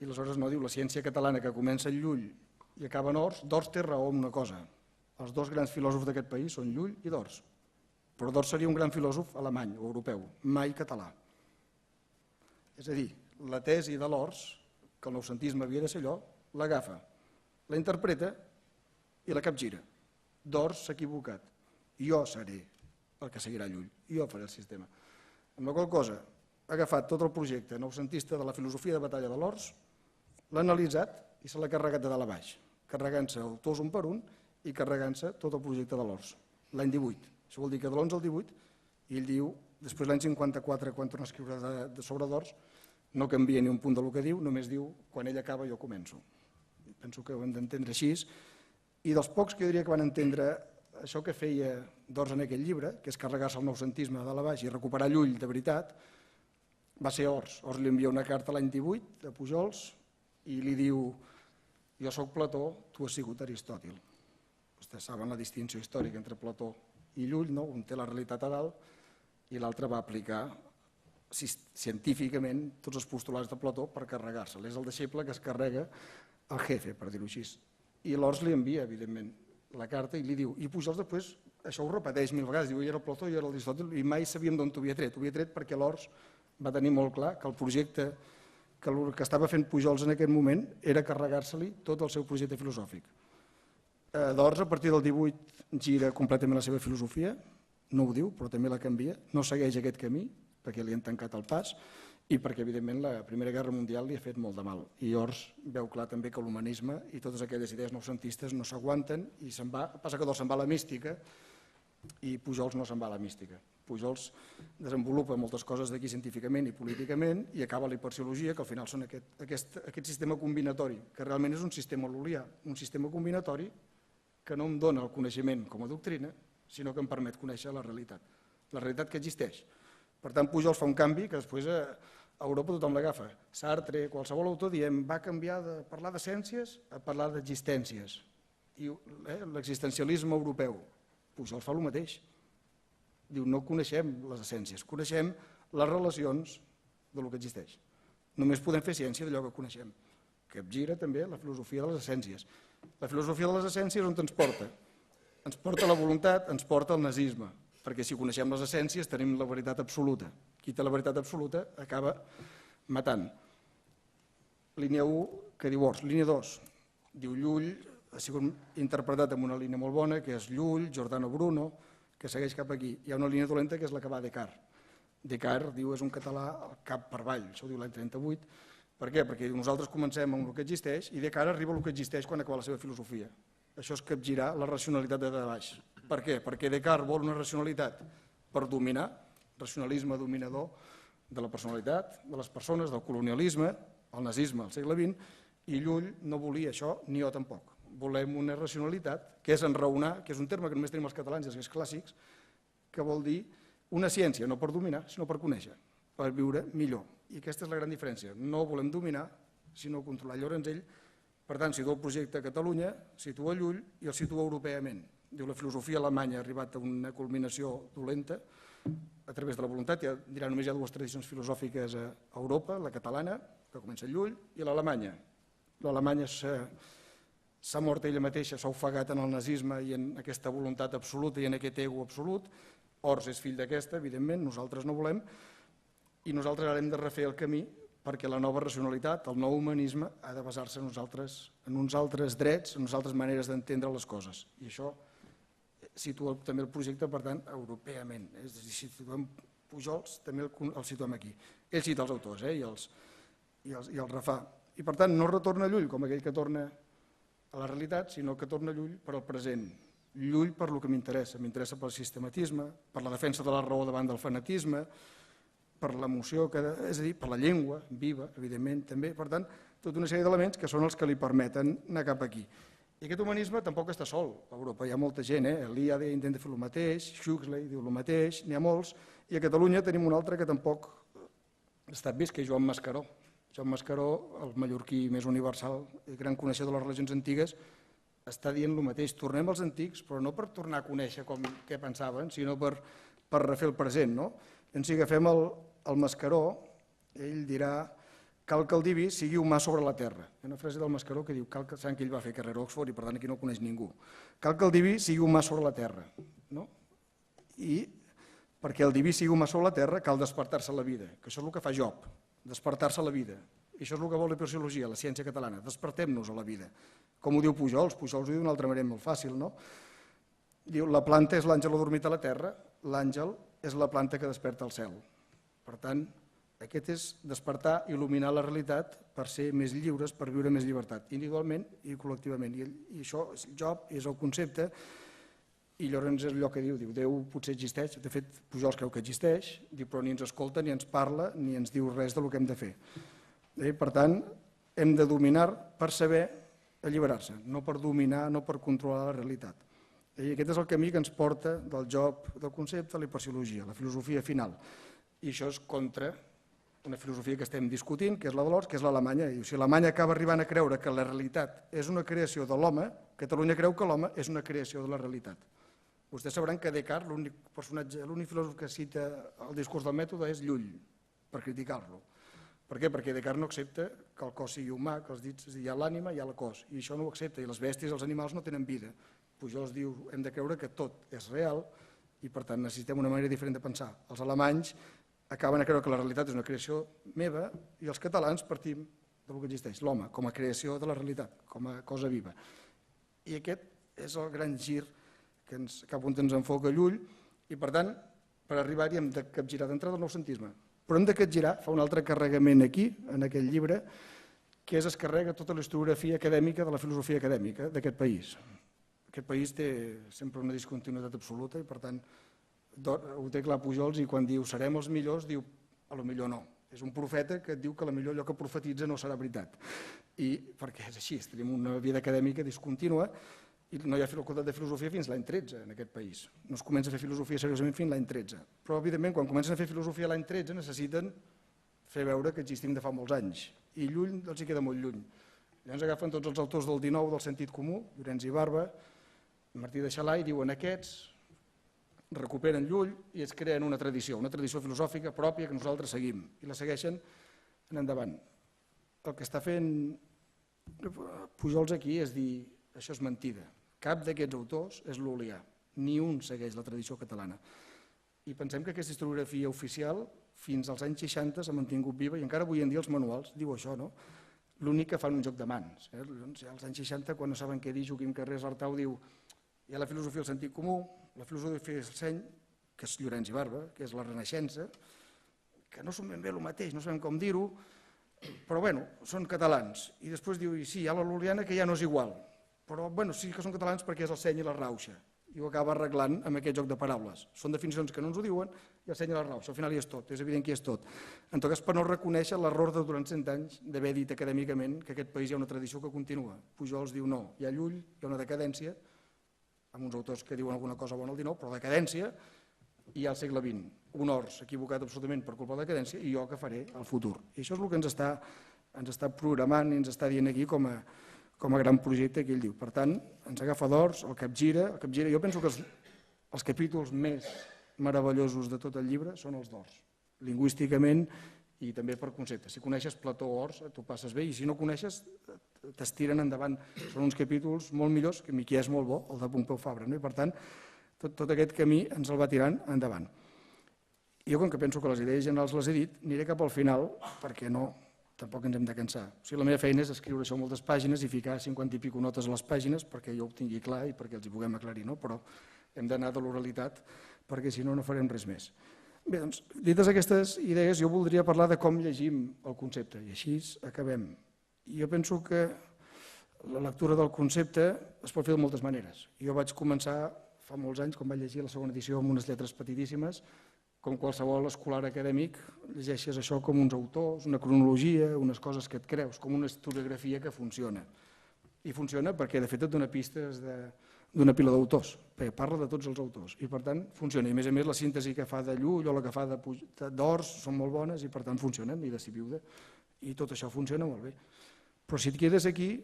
i aleshores no diu la ciència catalana que comença en Llull i acaba en Ors, d'Ors té raó en una cosa. Els dos grans filòsofs d'aquest país són Llull i d'Ors. Però d'Ors seria un gran filòsof alemany o europeu, mai català. És a dir, la tesi de l'Ors, que el noucentisme havia de ser allò, l'agafa, la interpreta i la capgira. D'Ors s'ha equivocat. Jo seré el que seguirà Llull, jo faré el sistema. Amb la qual cosa, ha agafat tot el projecte noucentista de la filosofia de batalla de l'Ors, l'ha analitzat i se l'ha carregat de dalt a baix, carregant-se autors un per un i carregant-se tot el projecte de l'Ors, l'any 18. Això vol dir que de l'11 al 18, i ell diu, després l'any 54, quan torna a escriure sobre d'Ors, no canvia ni un punt del que diu, només diu, quan ell acaba jo començo. Penso que ho hem d'entendre així, i dels pocs que jo diria que van entendre això que feia d'Ors en aquell llibre, que és carregar-se el noucentisme de dalt a baix i recuperar Llull de veritat, va ser Ors. Ors li envia una carta l'any 18 a Pujols i li diu, jo sóc Plató, tu has sigut Aristòtil. Vostès saben la distinció històrica entre Plató i Llull, no? Un té la realitat a dalt i l'altre va aplicar científicament tots els postulats de Plató per carregar-se'l. És el deixeble que es carrega el jefe, per dir-ho així. I l'Ors li envia, evidentment, la carta i li diu, i Pujols després això ho repeteix 1000 vegades, diu, jo era el Plató, jo era l'Aristòtil, i mai sabíem d'on t'ho havia tret. Ho havia tret perquè l'Ors va tenir molt clar que el projecte que estava fent Pujols en aquest moment era carregar-se-li tot el seu projecte filosòfic. D'Ors, a partir del 18, gira completament la seva filosofia, no ho diu, però també la canvia, no segueix aquest camí, perquè li han tancat el pas, i perquè, evidentment, la Primera Guerra Mundial li ha fet molt de mal. I Ors veu clar també que l'humanisme i totes aquelles idees noucentistes no s'aguanten, i se'n va, passa que d'Ors se'n va a la mística, i Pujols no se'n va a la mística. Pujols desenvolupa moltes coses d'aquí científicament i políticament i acaba la hiperciologia, que al final són aquest sistema combinatori, que realment és un sistema lul·lià, un sistema combinatori que no em dona el coneixement com a doctrina, sinó que em permet conèixer la realitat que existeix. Per tant, Pujols fa un canvi que després a Europa tothom l'agafa. Sartre, qualsevol autor, diem, va canviar de parlar de ciències a parlar d'existències. I l'existencialisme europeu, Pujol fa el mateix. Diu, no coneixem les essències, coneixem les relacions del que existeix. Només podem fer ciència d'allò que coneixem. Capgira també la filosofia de les essències. La filosofia de les essències on ens porta? Ens porta la voluntat, ens porta el nazisme, perquè si coneixem les essències tenim la veritat absoluta. Qui té la veritat absoluta acaba matant. Línia 1, que diu Ors. Línia 2, diu Llull, ha sigut interpretat amb una línia molt bona, que és Llull, Giordano Bruno, que segueix cap aquí. Hi ha una línia dolenta que és la que va Descartes. Descartes, diu, és un català al cap per avall, això ho diu l'any 38. Per què? Perquè nosaltres comencem amb el que existeix i Descartes arriba al que existeix quan acaba la seva filosofia. Això és capgirar la racionalitat de baix. Per què? Perquè Descartes vol una racionalitat per dominar, racionalisme dominador de la personalitat, de les persones, del colonialisme, el nazisme al segle XX, i Llull no volia això, ni jo tampoc. Volem una racionalitat, que és enraonar, que és un terme que només tenim els catalans i els clàssics, que vol dir una ciència, no per dominar, sinó per conèixer, per viure millor. I aquesta és la gran diferència. No volem dominar, sinó controlar. Llavors ell, per tant, situa el projecte a Catalunya, situa Llull i el situa europeament. Diu, la filosofia alemanya ha arribat a una culminació dolenta a través de la voluntat. Ja dirà, només hi ha dues tradicions filosòfiques a Europa, la catalana, que comença Llull, i l'alemanya. L'alemanya s'ha mort ella mateixa, s'ha ofegat en el nazisme i en aquesta voluntat absoluta i en aquest ego absolut. Ors és fill d'aquesta, evidentment, nosaltres no volem, i nosaltres ara hem de refer el camí perquè la nova racionalitat, el nou humanisme, ha de basar-se en uns altres drets, en unes altres maneres d'entendre les coses. I això situa també el projecte, per tant, europeament. És a dir, si situem Pujols, també el situem aquí. Ell cita els autors i els refà. I, per tant, no retorna Llull com aquell que torna a la realitat, sinó que torna Llull per al present. Llull per el que m'interessa. M'interessa pel sistematisme, per la defensa de la raó davant del fanatisme, per l'emoció, és a dir, per la llengua viva, evidentment, també. Per tant, tota una sèrie d'elements que són els que li permeten anar cap aquí. I aquest humanisme tampoc està sol. A Europa hi ha molta gent, Eliade intenta fer el mateix, Huxley diu el mateix, n'hi ha molts, i a Catalunya tenim un altre que tampoc ha estat vist, que és Joan Mascaró. Joan Mascaró, el mallorquí més universal i gran coneixedor de les religions antigues, està dient el mateix. Tornem als antics, però no per tornar a conèixer què pensaven, sinó per refer el present. Si agafem el Mascaró, ell dirà cal que el diví sigui humà sobre la terra. Hi ha una frase del Mascaró que diu, saben que ell va fer carrera a Oxford i per tant aquí no coneix ningú, cal que el diví sigui humà sobre la terra. I perquè el diví sigui humà sobre la terra cal despertar-se a la vida, que això és el que fa Job, despertar-se a la vida. I això és el que vol la epidemiologia, la ciència catalana, despertem-nos a la vida. Com ho diu Pujols? Pujols ho diu d'una altra manera molt fàcil, no? Diu, la planta és l'àngel adormit a la terra, l'àngel és la planta que desperta al cel. Per tant, aquest és despertar, il·luminar la realitat per ser més lliures, per viure més llibertat, individualment i col·lectivament. I això, Job, és el concepte, i llavors és allò que diu, Déu potser existeix, de fet Pujols creu que existeix, però ni ens escolta, ni ens parla, ni ens diu res del que hem de fer. Per tant, hem de dominar per saber alliberar-se, no per dominar, no per controlar la realitat. I aquest és el camí que ens porta del joc del concepte a la hiperciologia, la filosofia final. I això és contra una filosofia que estem discutint, que és la de l'Ors, que és l'Alemanya. I si Alemanya acaba arribant a creure que la realitat és una creació de l'home, Catalunya creu que l'home és una creació de la realitat. Vostès sabran que Descartes, l'únic personatge, l'únic filòsof que cita el discurs del mètode és Llull, per criticar-lo. Per què? Perquè Descartes no accepta que el cos sigui humà, que els dits, hi ha l'ànima, hi ha el cos, i això no ho accepta, i les bèsties, els animals no tenen vida. Pujols diu, hem de creure que tot és real i per tant necessitem una manera diferent de pensar. Els alemanys acaben a creure que la realitat és una creació meva i els catalans partim del que existeix, l'home, com a creació de la realitat, com a cosa viva. I aquest és el gran gir cap on ens enfoca Llull i per tant, per arribar-hi hem de capgirar d'entrada el noucentisme. Però hem de capgirar, fa un altre carregament aquí, en aquest llibre, que es carrega tota la historiografia acadèmica de la filosofia acadèmica d'aquest país. Aquest país té sempre una discontinuïtat absoluta i, per tant, ho té clar Pujols i quan diu serem els millors, diu a lo millor no. És un profeta que et diu que a lo millor allò que profetitza no serà veritat. I perquè és així, tenim una vida acadèmica discontínua i no hi ha facultat de filosofia fins l'any 13 en aquest país. No es comença a fer filosofia seriosament fins l'any 13. Però, evidentment, quan comencen a fer filosofia l'any 13 necessiten fer veure que existim de fa molts anys. I Llull els hi queda molt lluny. Llavors agafen tots els autors del 19 del sentit comú, Llorenç i Barba, Martí de Xalà, i diuen aquests recuperen Llull i es creen una tradició filosòfica pròpia que nosaltres seguim i la segueixen en endavant. El que està fent Pujols aquí és dir això és mentida. Cap d'aquests autors és lul·lià, ni un segueix la tradició catalana. I pensem que aquesta historiografia oficial fins als anys 60 s'ha mantingut viva i encara avui en dia els manuals diu això, no? L'únic que fan un joc de mans. Als anys 60, quan no saben què dir, Joaquim Carrers Artau diu hi ha la filosofia del sentit comú, la filosofia del seny, que és Llorenç i Barba, que és la Renaixença, que no són ben bé el mateix, no sabem com dir-ho, però bueno, són catalans. I després diu, sí, hi ha la lul·liana que ja no és igual, però bueno, sí que són catalans perquè és el seny i la rauxa. I ho acaba arreglant amb aquest joc de paraules. Són definicions que no ens ho diuen i el seny i la rauxa. Al final hi és tot, és evident que hi és tot. En tot cas, per no reconèixer l'error de durant 100 anys d'haver dit acadèmicament que aquest país hi ha una tradició que continua. Pujols diu no, hi ha Llull, hi ha una decadència, amb uns autors que diuen alguna cosa bona al XIX, però decadència, i hi ha el segle XX. Un Ors equivocat absolutament per culpa de la decadència i jo que faré al futur. I això és el que ens està programant i ens està dient aquí com a gran projecte que ell diu. Per tant, ens agafa d'Ors, el capgira. Jo penso que els capítols més meravellosos de tot el llibre són els d'Ors, lingüísticament i també per concepte. Si coneixes Plató o Ors, t'ho passes bé, i si no coneixes, t'estiren endavant. Són uns capítols molt millors, que Miquel és molt bo, el de Pompeu Fabra, no? I per tant, tot aquest camí ens el va tirant endavant. Jo, com que penso que les idees generals les he dit, aniré cap al final, perquè no, tampoc ens hem de cansar. O sigui, la meva feina és escriure això en moltes pàgines i ficar 50 i pico notes a les pàgines perquè jo ho tingui clar i perquè els hi puguem aclarir, no? Però hem d'anar de l'oralitat perquè si no, no farem res més. Bé, doncs, dites aquestes idees, jo voldria parlar de com llegim el concepte i així acabem. Jo penso que la lectura del concepte es pot fer de moltes maneres. Jo vaig començar fa molts anys, quan vaig llegir la segona edició amb unes lletres petitíssimes, com qualsevol escolar acadèmic, llegeixes això com uns autors, una cronologia, unes coses que et creus, com una historiografia que funciona. I funciona perquè, de fet, et dona pistes d'una pila d'autors, perquè parla de tots els autors, i per tant funciona. I a més, la síntesi que fa de Llull o la que fa d'Ors són molt bones i per tant funcionen, i de Sibiuda, i tot això funciona molt bé. Però si et quedes aquí,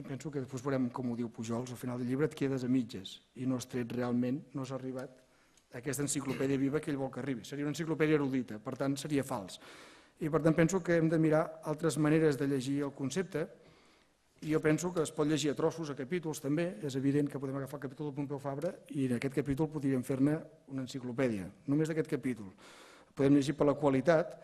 penso que després veurem com ho diu Pujols, al final del llibre et quedes a mitges i no has tret realment, no has arribat a aquesta enciclopèdia viva que ell vol que arribi. Seria una enciclopèdia erudita, per tant seria fals. I per tant penso que hem de mirar altres maneres de llegir el concepte i jo penso que es pot llegir a trossos, a capítols també. És evident que podem agafar el capítol de Pompeu Fabra i en aquest capítol podríem fer-ne una enciclopèdia, només d'aquest capítol. El podem llegir per la qualitat,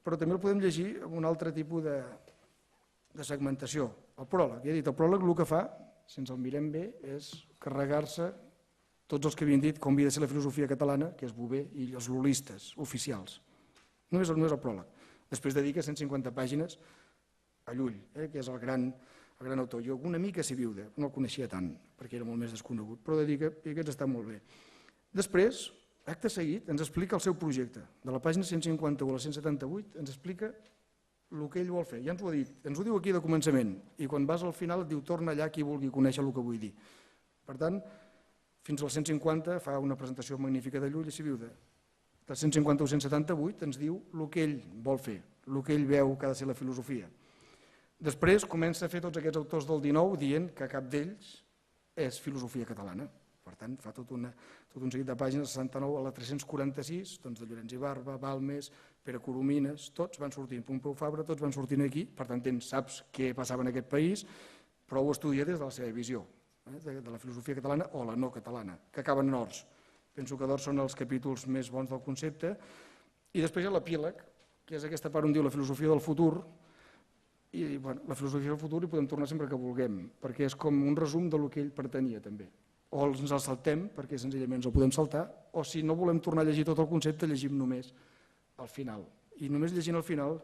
però també el podem llegir amb un altre tipus de segmentació. El pròleg, ja he dit, el pròleg el que fa, si ens el mirem bé, és carregar-se tots els que havien dit com havia de ser la filosofia catalana, que és Bové, i els lulistes oficials. Només el pròleg. Després dedica 150 pàgines a Llull, que és el gran autor. Jo una mica Sibiuda, no el coneixia tant, perquè era molt més desconegut, però dedica, i aquests estan molt bé. Després, acte seguit, ens explica el seu projecte. De la pàgina 151 a la 178 ens explica el que ell vol fer. Ja ens ho ha dit, ens ho diu aquí de començament, i quan vas al final et diu torna allà qui vulgui conèixer el que vull dir. Per tant, fins al 150 fa una presentació magnífica de Llull i Sibiuda. Del 150 al 178 ens diu el que ell vol fer, el que ell veu que ha de ser la filosofia. Després comença a fer tots aquests autors del 19 dient que cap d'ells és filosofia catalana. Per tant, fa tot un seguit de pàgines, 69 a la 346, doncs de Llorenç i Barba, Balmes, Pere Coromines, tots van sortint, Pompeu Fabra, tots van sortint aquí, per tant, saps què passava en aquest país, però ho estudia des de la seva visió, de la filosofia catalana o la no catalana, que acaben en Ors. Penso que d'Ors són els capítols més bons del concepte, i després hi ha l'epíleg, que és aquesta part on diu la filosofia del futur, i la filosofia del futur hi podem tornar sempre que vulguem, perquè és com un resum del que ell pretenia també. O ens el saltem, perquè senzillament ens el podem saltar, o si no volem tornar a llegir tot el concepte, llegim només al final. I només llegint al final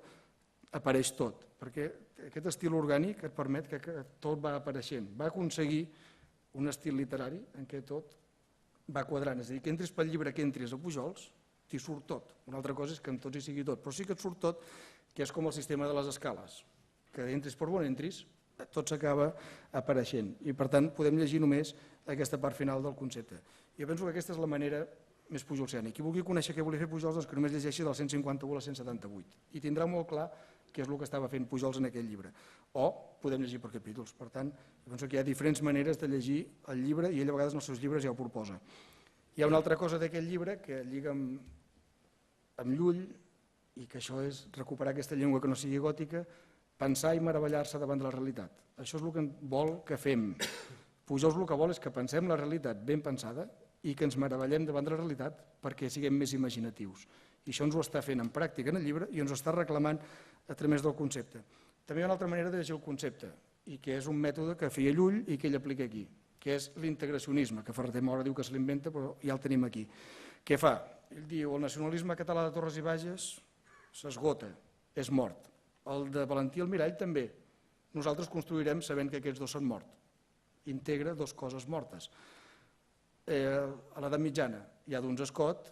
apareix tot, perquè aquest estil orgànic et permet que tot va apareixent. Va aconseguir un estil literari en què tot va quadrant. És a dir, que entris pel llibre que entris a Pujols, t'hi surt tot. Una altra cosa és que amb tots hi sigui tot, però sí que et surt tot, que és com el sistema de les escales, que entris per on entris, tot s'acaba apareixent. I per tant podem llegir només aquesta part final del concepte. Jo penso que aquesta és la manera més pujolsiana. Qui vulgui conèixer què volia fer Pujols, doncs que només llegeixi del 151 a la 178 i tindrà molt clar què és el que estava fent Pujols en aquell llibre. o podem llegir per capítols. Per tant, penso que hi ha diferents maneres de llegir el llibre i ell a vegades en els seus llibres ja ho proposa. Hi ha una altra cosa d'aquest llibre que lliga amb Llull i que això és recuperar aquesta llengua que no sigui gòtica, pensar i meravellar-se davant de la realitat. Això és el que vol que fem. Pujols el que vol és que pensem la realitat ben pensada i que ens meravellem davant de la realitat perquè siguem més imaginatius. I això ens ho està fent en pràctica en el llibre i ens ho està reclamant a través del concepte. També hi ha una altra manera de llegir el concepte, i que és un mètode que feia Llull i que ell aplica aquí, que és l'integracionisme, que Ferrer Mora diu que se l'inventa, però ja el tenim aquí. Què fa? Ell diu, el nacionalisme català de Torres i Bages s'esgota, és mort. El de Valentí Almirall també. Nosaltres construirem sabent que aquests dos són morts. Integra dues coses mortes. A l'edat mitjana hi ha Duns Escot,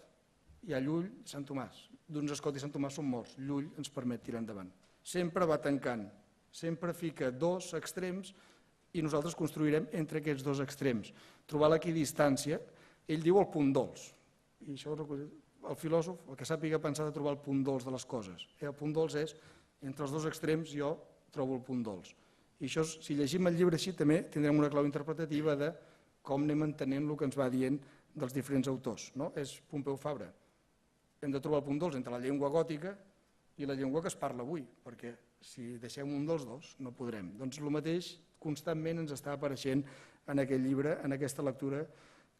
hi ha Llull i Sant Tomàs. Duns Escot i Sant Tomàs són morts. Llull ens permet tirar endavant. Sempre va tancant, sempre fica dos extrems i nosaltres construirem entre aquests dos extrems. Trobar l'equidistància, ell diu el punt dolç. I això el filòsof, el que sàpiga pensar de trobar el punt dolç de les coses. El punt dolç és, entre els dos extrems jo trobo el punt dolç. I això, si llegim el llibre així, també tindrem una clau interpretativa de com anem entenent el que ens va dient dels diferents autors. És Pompeu Fabra. Hem de trobar el punt dolç entre la llengua gòtica i la llengua que es parla avui, perquè si deixem un dels dos no podrem. Doncs el mateix constantment ens està apareixent en aquest llibre, en aquesta lectura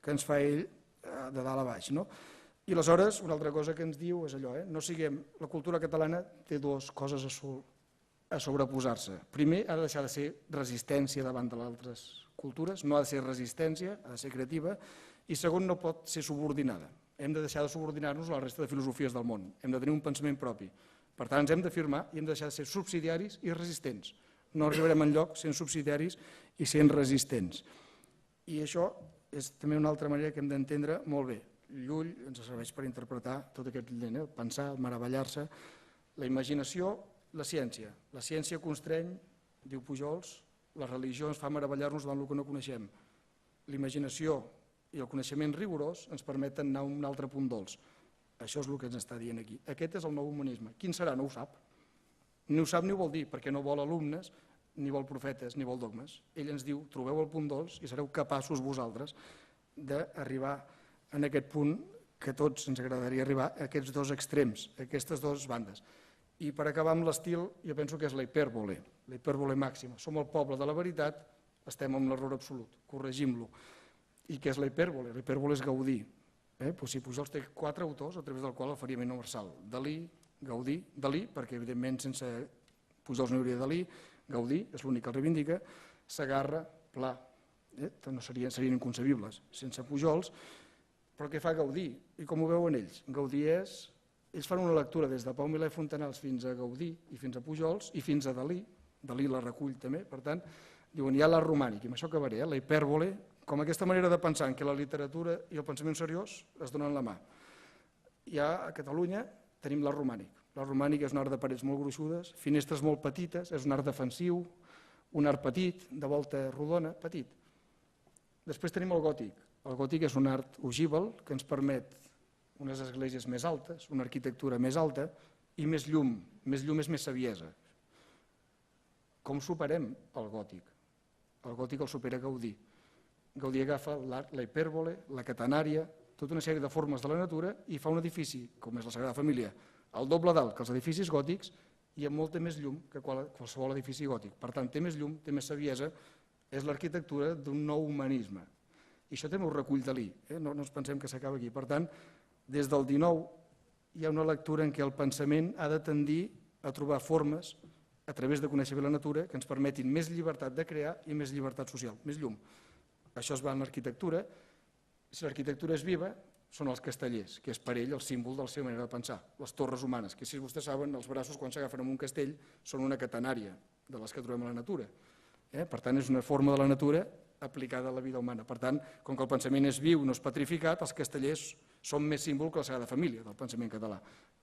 que ens fa ell de dalt a baix. I aleshores, una altra cosa que ens diu és allò, no siguem, la cultura catalana té dues coses a sobreposar-se. Primer, ha de deixar de ser resistència davant de les altres cultures, no ha de ser resistència, ha de ser creativa, i segon, no pot ser subordinada. Hem de deixar de subordinar-nos a la resta de filosofies del món, hem de tenir un pensament propi. Per tant, ens hem d'afirmar i hem de deixar de ser subsidiaris i resistents. No arribarem enlloc sent subsidiaris i sent resistents. I això és també una altra manera que hem d'entendre molt bé. Llull ens serveix per interpretar tot aquest lent, pensar, meravellar-se. La imaginació, la ciència. La ciència constreny, diu Pujols, la religió ens fa meravellar-nos davant el que no coneixem. L'imaginació i el coneixement rigorós ens permeten anar a un altre punt dolç. Això és el que ens està dient aquí. Aquest és el nou humanisme. Quin serà? No ho sap. Ni ho sap ni ho vol dir, perquè no vol alumnes, ni vol profetes, ni vol dogmes. Ell ens diu, trobeu el punt dolç i sereu capaços vosaltres d'arribar en aquest punt que tots ens agradaria arribar, a aquests dos extrems, a aquestes dues bandes. I per acabar amb l'estil, jo penso que és la hipèrbole màxima. Som el poble de la veritat, estem amb l'error absolut, corregim-lo. I què és la hipèrbole? La hipèrbole és Gaudí. Si Pujols té 4 autors a través del qual el faria universal. Dalí, Gaudí, Dalí, perquè evidentment sense Pujols no hi hauria Dalí, Gaudí és l'únic que el reivindica, Segarra, Pla, no serien inconcebibles sense Pujols, però què fa Gaudí? I com ho veuen ells? Gaudí és... Ells fan una lectura des de Pau Milà i Fontanals fins a Gaudí i fins a Pujols i fins a Dalí, Dalí la recull també, per tant, diuen, hi ha l'art romànic, i amb això acabaré, la hipèrbole, com aquesta manera de pensar en què la literatura i el pensament seriós es donen la mà. Ja a Catalunya tenim l'art romànic. L'art romànic és un art de parets molt gruixudes, finestres molt petites, és un art defensiu, un art petit, de volta rodona, petit. Després tenim el gòtic. El gòtic és un art ogíval que ens permet unes esglésies més altes, una arquitectura més alta i més llum. Més llum és més saviesa. Com superem el gòtic? El gòtic el supera Gaudí. Gaudí agafa l'art, la hipèrbole, la catenària, tota una sèrie de formes de la natura i fa un edifici, com és la Sagrada Família, al doble d'alt que els edificis gòtics i amb molta més llum que qualsevol edifici gòtic. Per tant, té més llum, té més saviesa, és l'arquitectura d'un nou humanisme. I això també ho recull Dalí, no ens pensem que s'acaba aquí. Per tant, des del XIX hi ha una lectura en què el pensament ha de tendir a trobar formes a través de conèixer bé la natura que ens permetin més llibertat de crear i més llibertat social, més llum. Això es va en l'arquitectura. Si l'arquitectura és viva, són els castellers, que és per ell el símbol de la seva manera de pensar. Les torres humanes, que si vostès saben, els braços quan s'agafen en un castell són una catenària de les que trobem a la natura. Per tant, és una forma de la natura aplicada a la vida humana. Per tant, com que el pensament és viu, no és petrificat, els castellers són més símbol que la Sagrada Família del pensament català.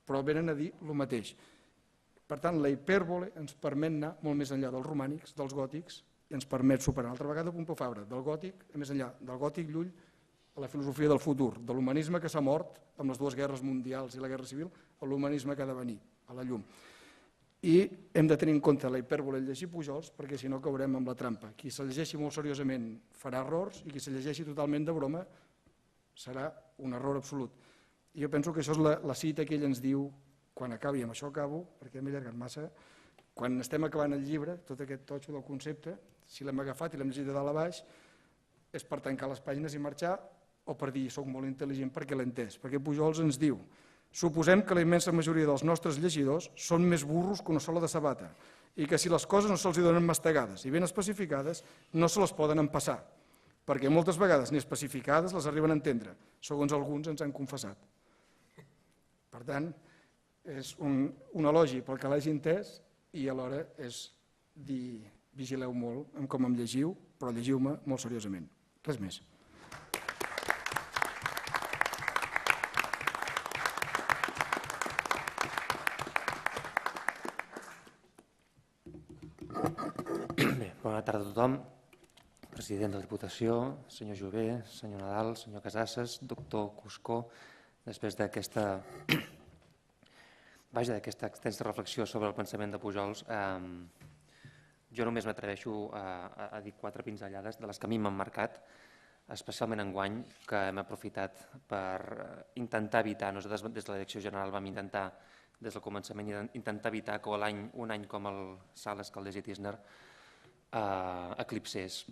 Però venen a dir el mateix. Per tant, la hipèrbole ens permet anar molt més enllà dels romànics, dels gòtics, i ens permet superar. Una altra vegada Pompeu Fabra, del gòtic, més enllà, del gòtic Llull, a la filosofia del futur, de l'humanisme que s'ha mort amb les dues guerres mundials i la guerra civil, a l'humanisme que ha de venir, a la llum. I hem de tenir en compte la hipèrbole en llegir Pujols, perquè si no caurem amb la trampa. Qui se llegeixi molt seriosament farà errors i qui se llegeixi totalment de broma serà un error absolut. I jo penso que això és la cita que ell ens diu quan acabi, amb això acabo, perquè m'he allargat massa, quan estem acabant el llibre, tot aquest totxo del concepte, si l'hem agafat i l'hem llegit de dalt a baix, és per tancar les pàgines i marxar o per dir soc molt intel·ligent perquè l'he entès. Perquè Pujols ens diu: suposem que la immensa majoria dels nostres llegidors són més burros que una sola de sabata i que si les coses no se'ls donen mastegades i ben especificades no se les poden empassar, perquè moltes vegades ni especificades les arriben a entendre, segons alguns ens han confessat. Per tant, és un elogi pel que l'hagi entès i alhora és dir vigileu molt amb com em llegiu, però llegiu-me molt seriosament. Res més. Bona tarda a tothom. President de la Diputació, senyor Jové, senyor Nadal, senyor Casasses, doctor Cuscó, després d'aquesta extensa reflexió sobre el pensament de Pujols, jo només m'atreveixo a dir 4 pinzellades de les que a mi m'han marcat, especialment enguany, que hem aprofitat per intentar evitar, nosaltres des de la Direcció General vam intentar des del començament intentar evitar que un any com el Sales, Calders i Tisner eclipsés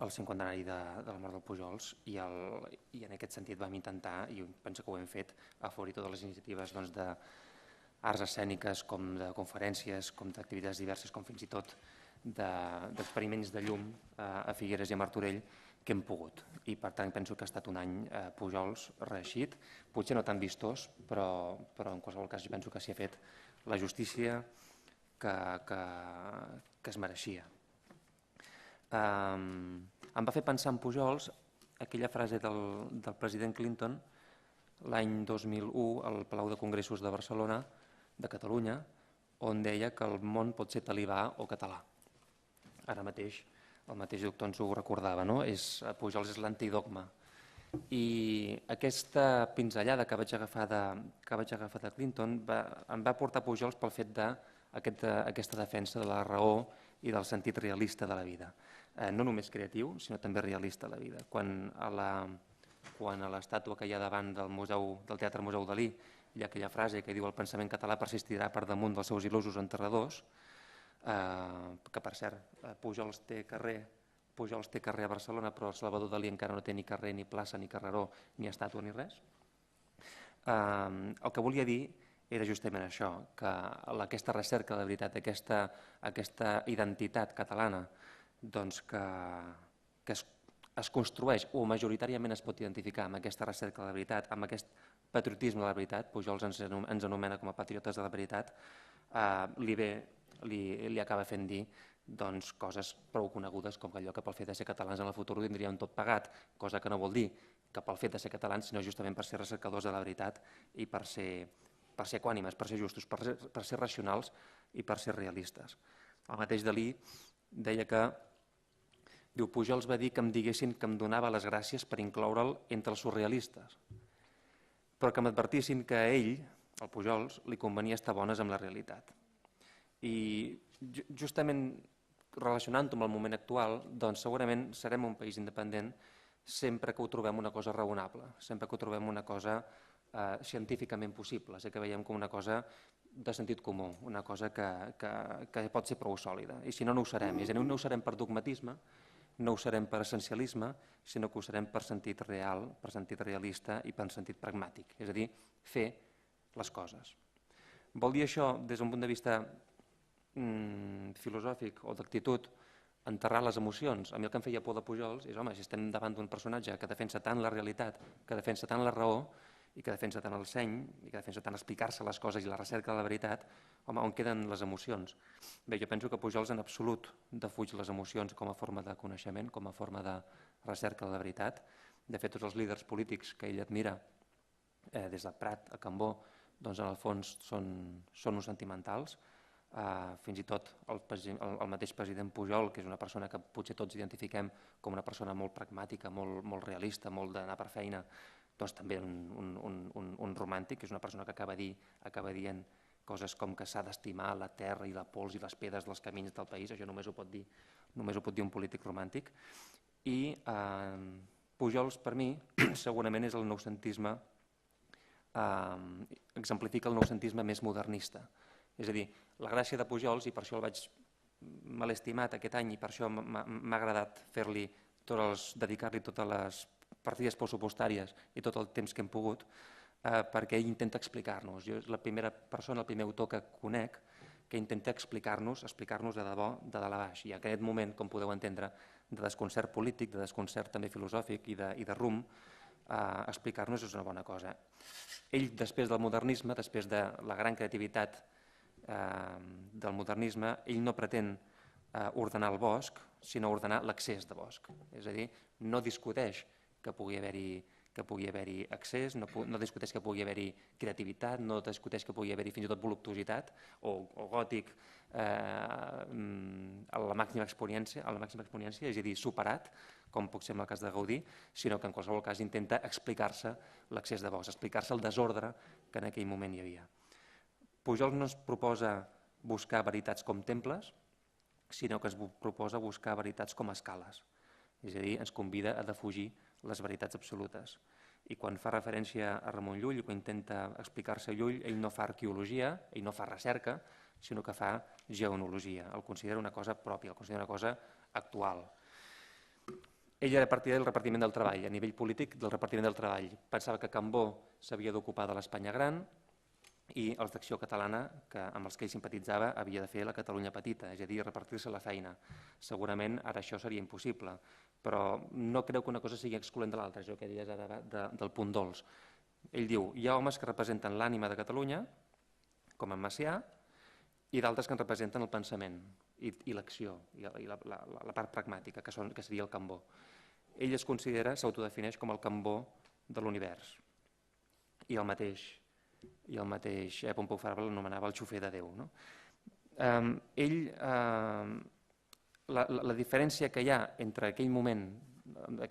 el 50aniversari de la mort del Pujols i en aquest sentit vam intentar, i penso que ho hem fet, afavorir totes les iniciatives d'arts escèniques, com de conferències, com d'activitats diverses, com fins i tot d'experiments de llum a Figueres i a Martorell que hem pogut. I per tant penso que ha estat un any Pujols reeixit, potser no tan vistós, però en qualsevol cas jo penso que s'hi ha fet la justícia que es mereixia. Em va fer pensar en Pujols aquella frase del president Clinton l'any 2001 al Palau de Congressos de Barcelona, de Catalunya, on deia que el món pot ser talibà o català. Ara mateix el mateix doctor ens ho recordava, no? Pujols és l'antidogma. I aquesta pinzellada que vaig agafar de Clinton em va portar Pujols pel fet d'aquesta defensa de la raó i del sentit realista de la vida. No només creatiu, sinó també realista de la vida. Quan a l'estàtua que hi ha davant del Teatre Museu Dalí hi ha aquella frase que diu el pensament català persistirà per damunt dels seus il·lusos enterradors, que per cert, Pujols té carrer a Barcelona, però Salvador Dalí encara no té ni carrer, ni plaça, ni carreró, ni estàtua, ni res. El que volia dir era justament això, que aquesta recerca de la veritat, aquesta identitat catalana que es construeix o majoritàriament es pot identificar amb aquesta recerca de la veritat, amb aquest patriotisme de la veritat, Pujols ens anomena com a patriotes de la veritat, li acaba fent dir coses prou conegudes com allò que pel fet de ser catalans en el futur ho tindríem tot pagat, cosa que no vol dir que pel fet de ser catalans, sinó justament per ser recercadors de la veritat i per ser equànimes, per ser justos, per ser racionals i per ser realistes. El mateix Dalí deia que Pujols va dir que em diguessin que em donava les gràcies per incloure'l entre els surrealistes, però que m'advertissin que a ell, al Pujols, li convenia estar bones amb la realitat. I justament relacionant-ho amb el moment actual, doncs segurament serem un país independent sempre que ho trobem una cosa raonable, sempre que ho trobem una cosa científicament possible, que veiem com una cosa de sentit comú, una cosa que pot ser prou sòlida. I si no, no ho serem. És a dir, no ho serem per dogmatisme, no ho serem per essencialisme, sinó que ho serem per sentit real, per sentit realista i per sentit pragmàtic, és a dir, fer les coses. Vol dir això, des d'un punt de vista filosòfic o d'actitud, enterrar les emocions. A mi el que em feia por de Pujols és, home, si estem davant d'un personatge que defensa tant la realitat, que defensa tant la raó i que defensa tant el seny i que defensa tant explicar-se les coses i la recerca de la veritat, home, on queden les emocions? Bé, jo penso que Pujols en absolut defuig les emocions com a forma de coneixement, com a forma de recerca de la veritat. De fet, tots els líders polítics que ell admira, des de Prat a Cambó, doncs en el fons són uns sentimentals. Fins i tot el mateix president Pujol, que és una persona que potser tots identifiquem com una persona molt pragmàtica, molt realista, molt d'anar per feina, doncs també un romàntic, que és una persona que acaba dient coses com que s'ha d'estimar la terra i la pols i les pedres dels camins del país, això només ho pot dir un polític romàntic. I Pujols, per mi, segurament és el noucentisme, exemplifica el noucentisme més modernista. És a dir, la gràcia de Pujols, i per això me l'he estimat aquest any i per això m'ha agradat dedicar-li totes les partides pressupostàries i tot el temps que hem pogut, perquè ell intenta explicar-nos. Jo és la primera persona, el primer autor que conec que intenta explicar-nos de debò, de dalt a baix. I en aquest moment, com podeu entendre, de desconcert polític, de desconcert també filosòfic i de rumb, explicar-nos és una bona cosa. Ell, després del modernisme, després de la gran creativitat del modernisme, ell no pretén ordenar el bosc, sinó ordenar l'accés de bosc. És a dir, no discuteix que pugui haver-hi accés, no discuteix que pugui haver-hi creativitat, no discuteix que pugui haver-hi fins i tot voluptuositat o gòtic a la màxima exponència, és a dir, superat, com pot ser en el cas de Gaudí, sinó que en qualsevol cas intenta explicar-se l'accés de bosc, explicar-se el desordre que en aquell moment hi havia. Pujols no ens proposa buscar veritats com temples, sinó que ens proposa buscar veritats com escales. És a dir, ens convida a defugir les veritats absolutes. I quan fa referència a Ramon Llull, quan intenta explicar-se Llull, ell no fa arqueologia, ell no fa recerca, sinó que fa geonologia. El considera una cosa pròpia, el considera una cosa actual. Ell era partidari del repartiment del treball, a nivell polític del repartiment del treball. Pensava que Cambó s'havia d'ocupar de l'Espanya gran i els d'Acció Catalana, amb els que ell simpatitzava, havia de fer la Catalunya petita, és a dir, repartir-se la feina. Segurament ara això seria impossible, però no creu que una cosa sigui excloent de l'altra, això que deies ara del punt dolç. Ell diu, hi ha homes que representen l'ànima de Catalunya, com en Macià, i d'altres que en representen el pensament i l'acció, i la part pragmàtica, que seria el Cambó. Ell es considera, s'autodefineix com el Cambó de l'univers. I el mateix Pompeu Fabra l'anomenava el xofer de Déu. La diferència que hi ha entre aquell moment, el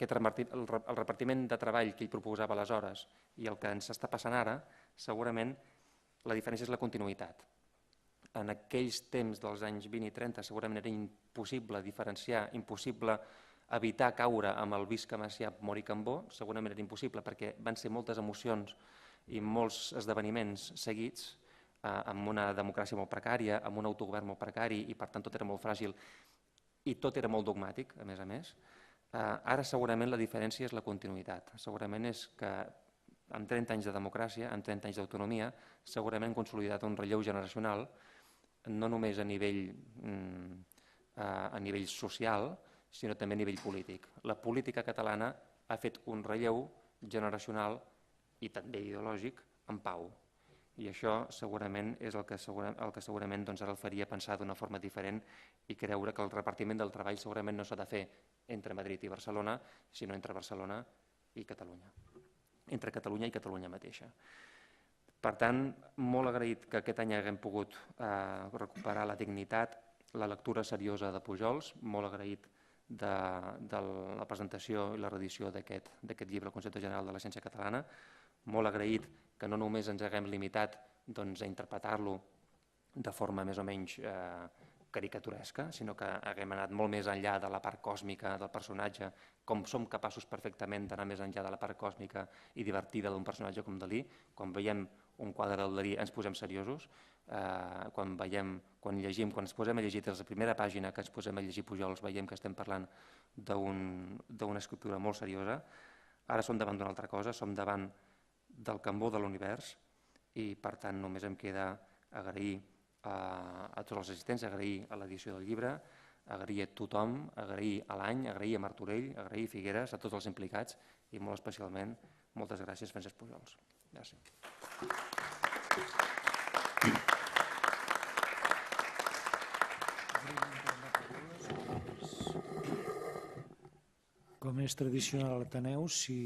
repartiment de treball que ell proposava aleshores i el que ens està passant ara, segurament la diferència és la continuïtat. En aquells temps dels anys 20 i 30 segurament era impossible diferenciar, impossible evitar caure amb el visca Macià, mori Cambó, segurament era impossible perquè van ser moltes emocions i molts esdeveniments seguits amb una democràcia molt precària, amb un autogovern molt precari i per tant tot era molt fràgil i tot era molt dogmàtic, a més. Ara segurament la diferència és la continuïtat. Segurament és que amb 30 anys de democràcia, amb 30 anys d'autonomia, segurament hem consolidat un relleu generacional, no només a nivell social, sinó també a nivell polític. La política catalana ha fet un relleu generacional i també ideològic en pau. I això segurament és el que segurament ara el faria pensar d'una forma diferent i creure que el repartiment del treball segurament no s'ha de fer entre Madrid i Barcelona, sinó entre Barcelona i Catalunya, entre Catalunya i Catalunya mateixa. Per tant, molt agraït que aquest any haguem pogut recuperar la dignitat, la lectura seriosa de Pujols, molt agraït de la presentació i la reedició d'aquest llibre, El concepte general de la ciència catalana, molt agraït que no només ens haguem limitat a interpretar-lo de forma més o menys caricaturesca, sinó que haguem anat molt més enllà de la part còsmica del personatge, com som capaços perfectament d'anar més enllà de la part còsmica i divertida d'un personatge com Dalí. Quan veiem un quadre del Dalí ens posem seriosos, quan ens posem a llegir des de la primera pàgina que ens posem a llegir Pujols veiem que estem parlant d'una escriptura molt seriosa. Ara som davant d'una altra cosa, som davant del Cambó de l'univers i per tant només em queda agrair a tots els assistents, agrair a l'edició del llibre, agrair a tothom, agrair a l'Any, agrair a Martorell, agrair a Figueres, a tots els implicats i molt especialment moltes gràcies Francesc Pujols. Gràcies. Com és tradicional a l'Ateneu, si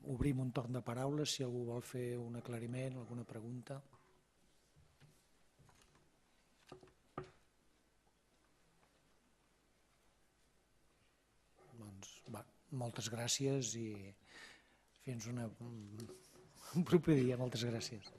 obrim un torn de paraules, si algú vol fer un aclariment, alguna pregunta. Doncs, moltes gràcies i fins un proper dia. Moltes gràcies.